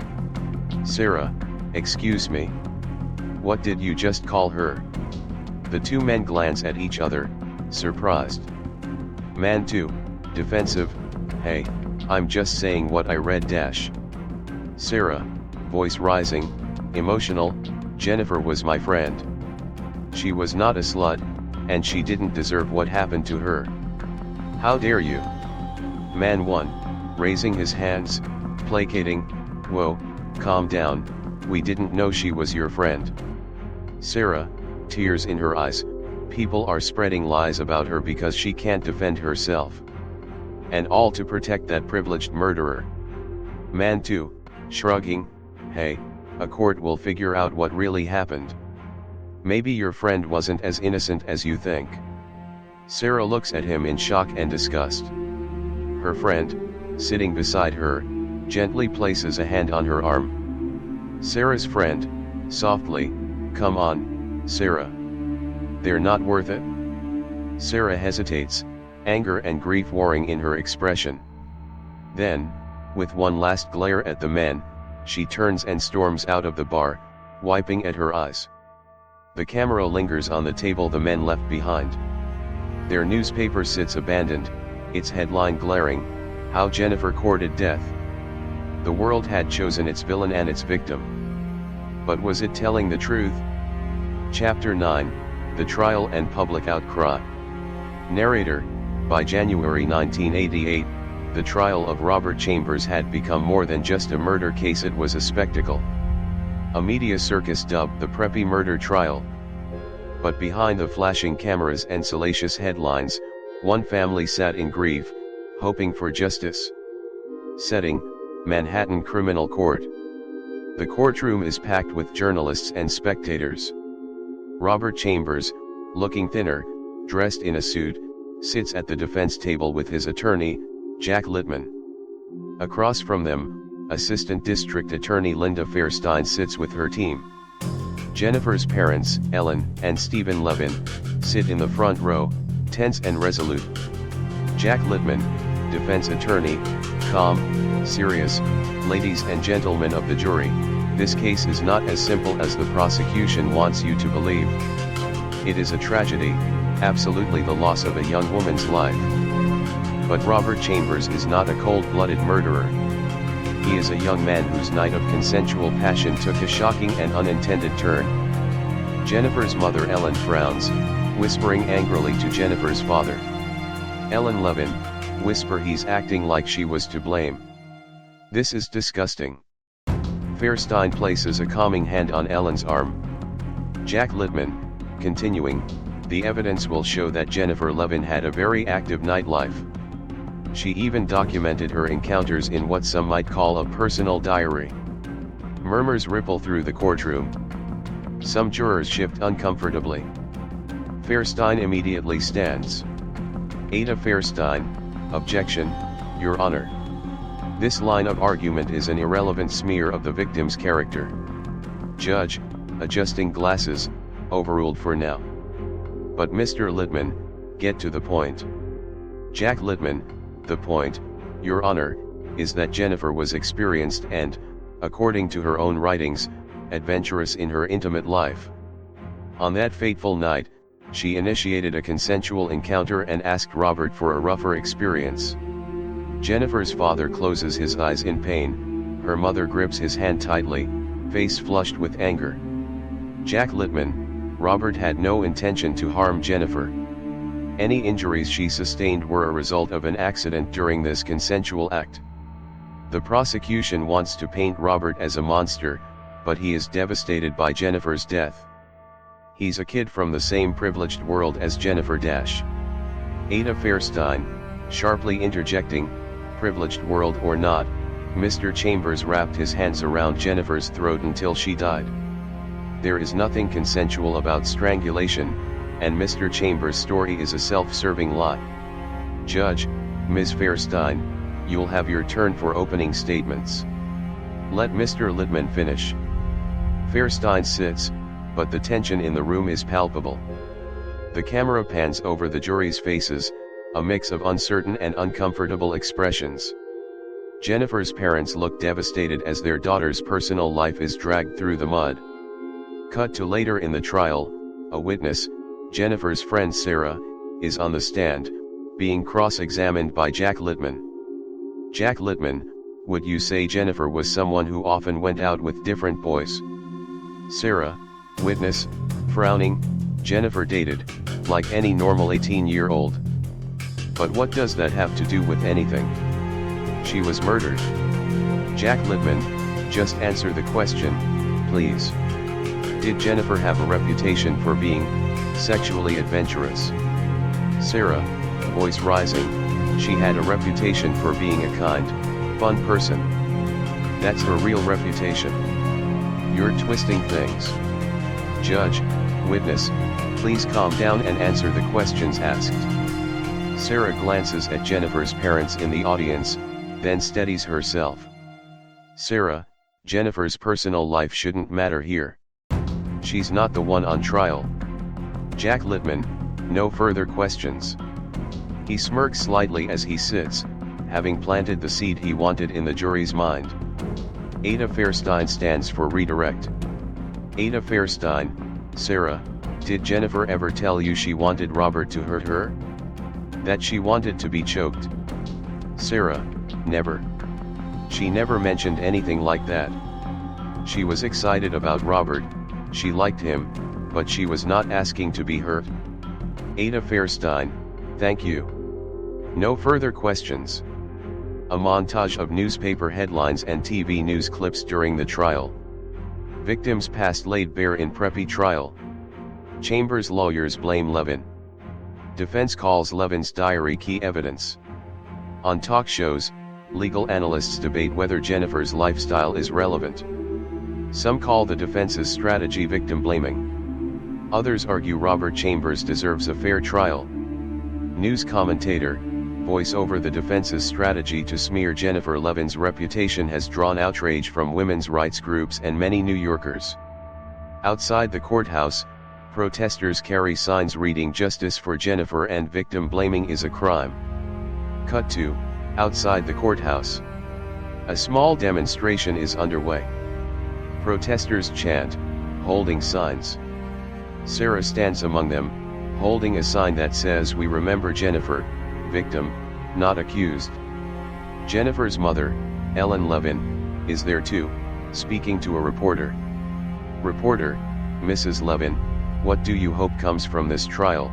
"Sarah, excuse me. What did you just call her?" The two men glance at each other, surprised. Man 2, defensive, "Hey, I'm just saying what I read dash." Sarah, voice rising, emotional, "Jennifer was my friend. She was not a slut, and she didn't deserve what happened to her. How dare you?" Man 1, raising his hands, placating, "Whoa, calm down, we didn't know she was your friend." Sarah, tears in her eyes, "People are spreading lies about her because she can't defend herself. And all to protect that privileged murderer." Man 2, shrugging, "Hey, a court will figure out what really happened. Maybe your friend wasn't as innocent as you think." Sarah looks at him in shock and disgust. Her friend, sitting beside her, gently places a hand on her arm. Sarah's friend, softly, "Come on, Sarah. They're not worth it." Sarah hesitates, anger and grief warring in her expression. Then, with one last glare at the men, she turns and storms out of the bar, wiping at her eyes. The camera lingers on the table the men left behind. Their newspaper sits abandoned, its headline glaring, "How Jennifer Courted Death." The world had chosen its villain and its victim. But was it telling the truth? Chapter 9, The Trial and Public Outcry. Narrator: by January 1988, the trial of Robert Chambers had become more than just a murder case, it was a spectacle. A media circus dubbed the Preppy Murder Trial. But behind the flashing cameras and salacious headlines, one family sat in grief, hoping for justice. Setting: Manhattan Criminal Court. The courtroom is packed with journalists and spectators. Robert Chambers, looking thinner, dressed in a suit, sits at the defense table with his attorney, Jack Littman. Across from them, Assistant District Attorney Linda Fairstein sits with her team. Jennifer's parents, Ellen and Stephen Levin, sit in the front row, tense and resolute. Jack Littman, defense attorney, calm, serious, "Ladies and gentlemen of the jury, this case is not as simple as the prosecution wants you to believe. It is a tragedy, absolutely the loss of a young woman's life. But Robert Chambers is not a cold-blooded murderer. He is a young man whose night of consensual passion took a shocking and unintended turn." Jennifer's mother Ellen frowns, whispering angrily to Jennifer's father. Ellen Levin, whisper, "He's acting like she was to blame. This is disgusting." Fairstein places a calming hand on Ellen's arm. Jack Littman, continuing, "The evidence will show that Jennifer Levin had a very active nightlife. She even documented her encounters in what some might call a personal diary." Murmurs ripple through the courtroom. Some jurors shift uncomfortably. Fairstein immediately stands. Ada Fairstein, objection, Your Honor. This line of argument is an irrelevant smear of the victim's character. Judge, adjusting glasses, overruled for now. But Mr. Littman, get to the point. Jack Littman, the point, Your Honor, is that Jennifer was experienced and, according to her own writings, adventurous in her intimate life. On that fateful night, she initiated a consensual encounter and asked Robert for a rougher experience. Jennifer's father closes his eyes in pain, her mother grips his hand tightly, face flushed with anger. Jack Littman, Robert had no intention to harm Jennifer. Any injuries she sustained were a result of an accident during this consensual act. The prosecution wants to paint Robert as a monster, but he is devastated by Jennifer's death. He's a kid from the same privileged world as Jennifer. Ada Fairstein, sharply interjecting, privileged world or not, Mr. Chambers wrapped his hands around Jennifer's throat until she died. There is nothing consensual about strangulation, and Mr. Chambers' story is a self-serving lie. Judge, Ms. Fairstein, you'll have your turn for opening statements. Let Mr. Littman finish. Fairstein sits, but the tension in the room is palpable. The camera pans over the jury's faces, a mix of uncertain and uncomfortable expressions. Jennifer's parents look devastated as their daughter's personal life is dragged through the mud. Cut to later in the trial, a witness, Jennifer's friend Sarah, is on the stand, being cross-examined by Jack Littman. Jack Littman, would you say Jennifer was someone who often went out with different boys? Sarah, witness, frowning, Jennifer dated, like any normal 18-year-old. But what does that have to do with anything? She was murdered. Jack Littman, just answer the question, please. Did Jennifer have a reputation for being sexually adventurous? Sarah, voice rising, she had a reputation for being a kind, fun person. That's her real reputation. You're twisting things. Judge, witness, please calm down and answer the questions asked. Sarah glances at Jennifer's parents in the audience, then steadies herself. Sarah, Jennifer's personal life shouldn't matter here. She's not the one on trial. Jack Littman, no further questions. He smirks slightly as he sits, having planted the seed he wanted in the jury's mind. Ada Fairstein stands for redirect. Ada Fairstein, Sarah, did Jennifer ever tell you she wanted Robert to hurt her? That she wanted to be choked? Sarah, never. She never mentioned anything like that. She was excited about Robert, she liked him, but she was not asking to be hurt. Ada Fairstein, thank you. No further questions. A montage of newspaper headlines and TV news clips during the trial. Victim's past laid bare in preppy trial. Chambers' lawyers blame Levin. Defense calls Levin's diary key evidence. On talk shows, legal analysts debate whether Jennifer's lifestyle is relevant. Some call the defense's strategy victim blaming. Others argue Robert Chambers deserves a fair trial. News commentator, voice over the defense's strategy to smear Jennifer Levin's reputation has drawn outrage from women's rights groups and many New Yorkers. Outside the courthouse, protesters carry signs reading "Justice for Jennifer" and "Victim blaming is a crime." Cut to, outside the courthouse. A small demonstration is underway. Protesters chant, holding signs. Sarah stands among them, holding a sign that says "We remember Jennifer, victim, not accused." Jennifer's mother, Ellen Levin, is there too, speaking to a reporter. Reporter, Mrs. Levin, what do you hope comes from this trial?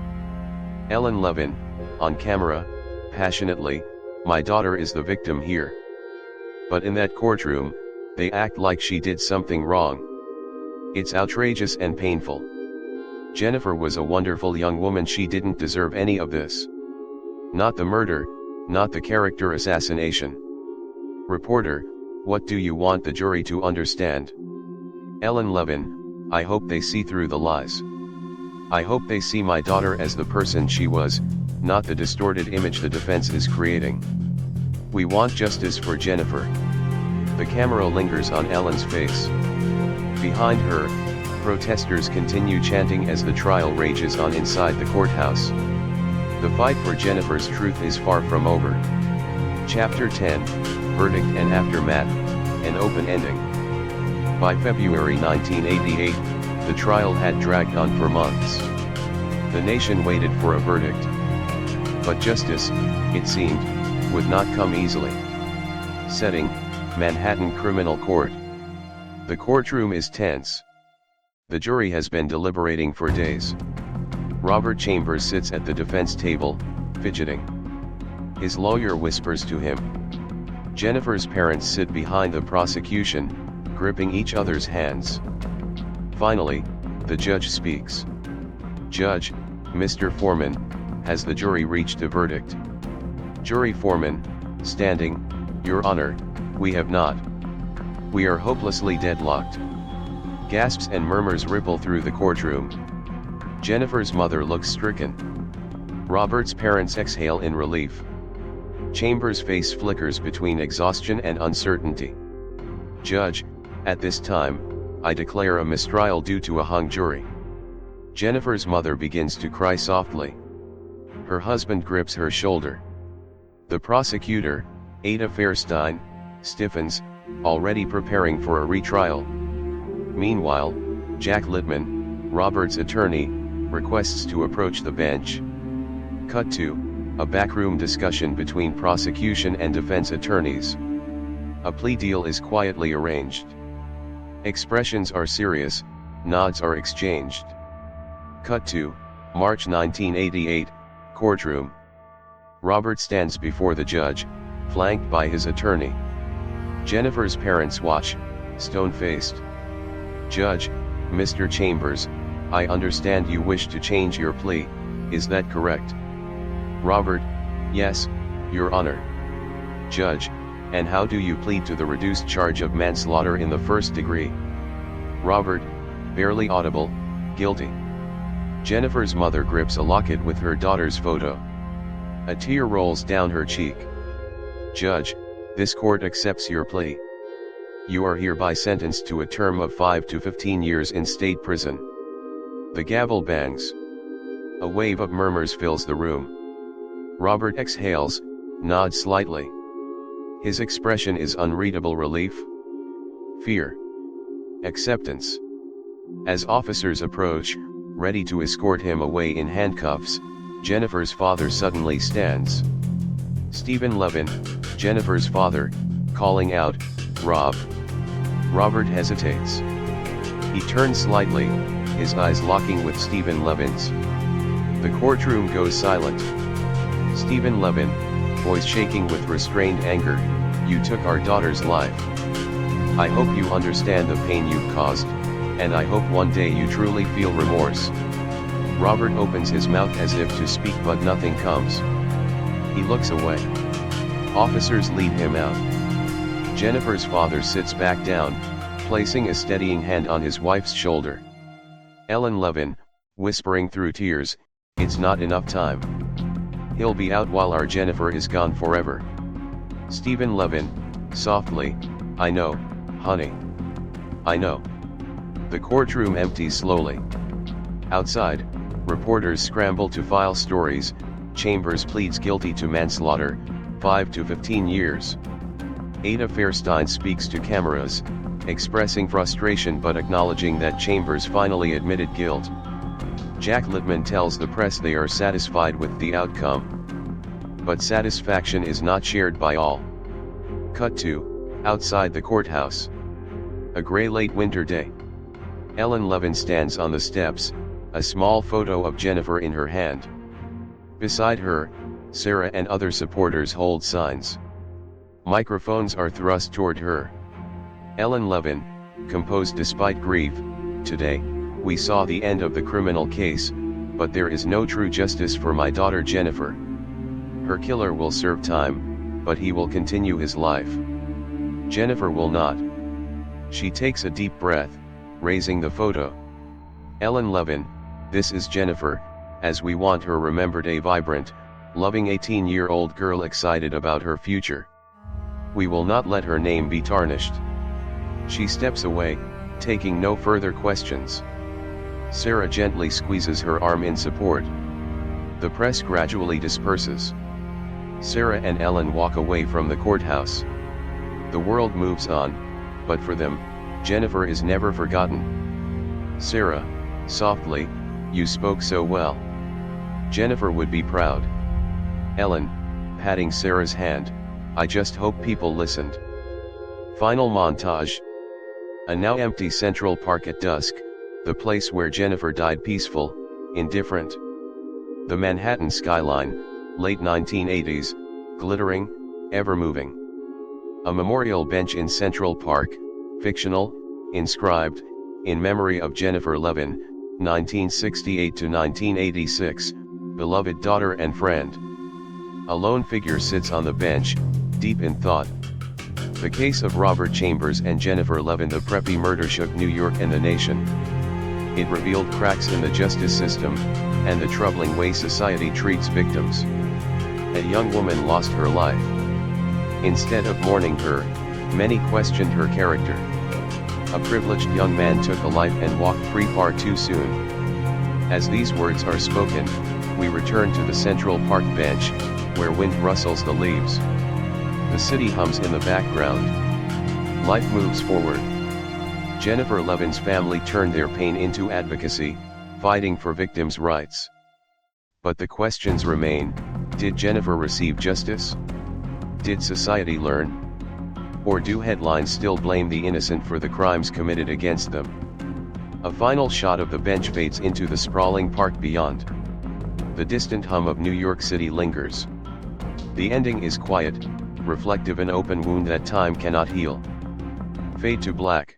Ellen Levin, on camera, passionately, my daughter is the victim here. But in that courtroom, they act like she did something wrong. It's outrageous and painful. Jennifer was a wonderful young woman, she didn't deserve any of this. Not the murder, not the character assassination. Reporter, what do you want the jury to understand? Ellen Levin, I hope they see through the lies. I hope they see my daughter as the person she was, not the distorted image the defense is creating. We want justice for Jennifer. The camera lingers on Ellen's face. Behind her, protesters continue chanting as the trial rages on inside the courthouse. The fight for Jennifer's truth is far from over. Chapter 10, Verdict and Aftermath, an open ending. By February 1988, the trial had dragged on for months. The nation waited for a verdict. But justice, it seemed, would not come easily. Setting, Manhattan Criminal Court. The courtroom is tense. The jury has been deliberating for days. Robert Chambers sits at the defense table, fidgeting. His lawyer whispers to him. Jennifer's parents sit behind the prosecution, gripping each other's hands. Finally, the judge speaks. Judge, Mr. Foreman, has the jury reached a verdict? Jury foreman, standing, Your Honor, we have not. We are hopelessly deadlocked. Gasps and murmurs ripple through the courtroom. Jennifer's mother looks stricken. Robert's parents exhale in relief. Chambers' face flickers between exhaustion and uncertainty. Judge, at this time, I declare a mistrial due to a hung jury. Jennifer's mother begins to cry softly. Her husband grips her shoulder. The prosecutor, Ada Fairstein, stiffens, already preparing for a retrial. Meanwhile, Jack Littman, Robert's attorney, requests to approach the bench. Cut to a backroom discussion between prosecution and defense attorneys. A plea deal is quietly arranged. Expressions are serious, nods are exchanged. Cut to March 1988, courtroom. Robert stands before the judge, flanked by his attorney. Jennifer's parents watch, stone-faced. Judge, Mr. Chambers, I understand you wish to change your plea, is that correct? Robert, yes, Your Honor. Judge, and how do you plead to the reduced charge of manslaughter in the first degree? Robert, barely audible, guilty. Jennifer's mother grips a locket with her daughter's photo. A tear rolls down her cheek. Judge, this court accepts your plea. You are hereby sentenced to a term of 5 to 15 years in state prison. The gavel bangs. A wave of murmurs fills the room. Robert exhales, nods slightly. His expression is unreadable relief, fear, acceptance. As officers approach, ready to escort him away in handcuffs, Jennifer's father suddenly stands. Stephen Levin, Jennifer's father, calling out, Rob. Robert hesitates. He turns slightly, his eyes locking with Stephen Levin's. The courtroom goes silent. Stephen Levin, voice shaking with restrained anger, you took our daughter's life. I hope you understand the pain you've caused, and I hope one day you truly feel remorse. Robert opens his mouth as if to speak but nothing comes. He looks away. Officers lead him out. Jennifer's father sits back down, placing a steadying hand on his wife's shoulder. Ellen Levin, whispering through tears, it's not enough time. He'll be out while our Jennifer is gone forever. Stephen Levin, softly, I know, honey. I know. The courtroom empties slowly. Outside, reporters scramble to file stories. Chambers pleads guilty to manslaughter, 5 to 15 years. Ada Fairstein speaks to cameras, expressing frustration but acknowledging that Chambers finally admitted guilt. Jack Littman tells the press they are satisfied with the outcome. But satisfaction is not shared by all. Cut to outside the courthouse. A gray late winter day. Ellen Levin stands on the steps, a small photo of Jennifer in her hand. Beside her, Sarah and other supporters hold signs. Microphones are thrust toward her. Ellen Levin, composed despite grief, today, we saw the end of the criminal case, but there is no true justice for my daughter Jennifer. Her killer will serve time, but he will continue his life. Jennifer will not. She takes a deep breath, raising the photo. Ellen Levin, this is Jennifer, as we want her remembered, a vibrant, loving 18-year-old girl excited about her future. We will not let her name be tarnished. She steps away, taking no further questions. Sarah gently squeezes her arm in support. The press gradually disperses. Sarah and Ellen walk away from the courthouse. The world moves on, but for them, Jennifer is never forgotten. Sarah, softly, you spoke so well. Jennifer would be proud. Ellen, patting Sarah's hand, I just hope people listened. Final montage. A now empty Central Park at dusk, the place where Jennifer died peaceful, indifferent. The Manhattan skyline, late 1980s, glittering, ever-moving. A memorial bench in Central Park, fictional, inscribed, in memory of Jennifer Levin, 1968 to 1986, beloved daughter and friend. A lone figure sits on the bench, deep in thought. The case of Robert Chambers and Jennifer Levin, the preppy murder, shook New York and the nation. It revealed cracks in the justice system, and the troubling way society treats victims. A young woman lost her life. Instead of mourning her, many questioned her character. A privileged young man took a life and walked free far too soon. As these words are spoken, we return to the Central Park bench, where wind rustles the leaves. The city hums in the background. Life moves forward. Jennifer Levin's family turned their pain into advocacy, fighting for victims' rights. But the questions remain: did Jennifer receive justice? Did society learn? Or do headlines still blame the innocent for the crimes committed against them? A final shot of the bench fades into the sprawling park beyond. The distant hum of New York City lingers. The ending is quiet, reflective, an open wound that time cannot heal. Fade to black.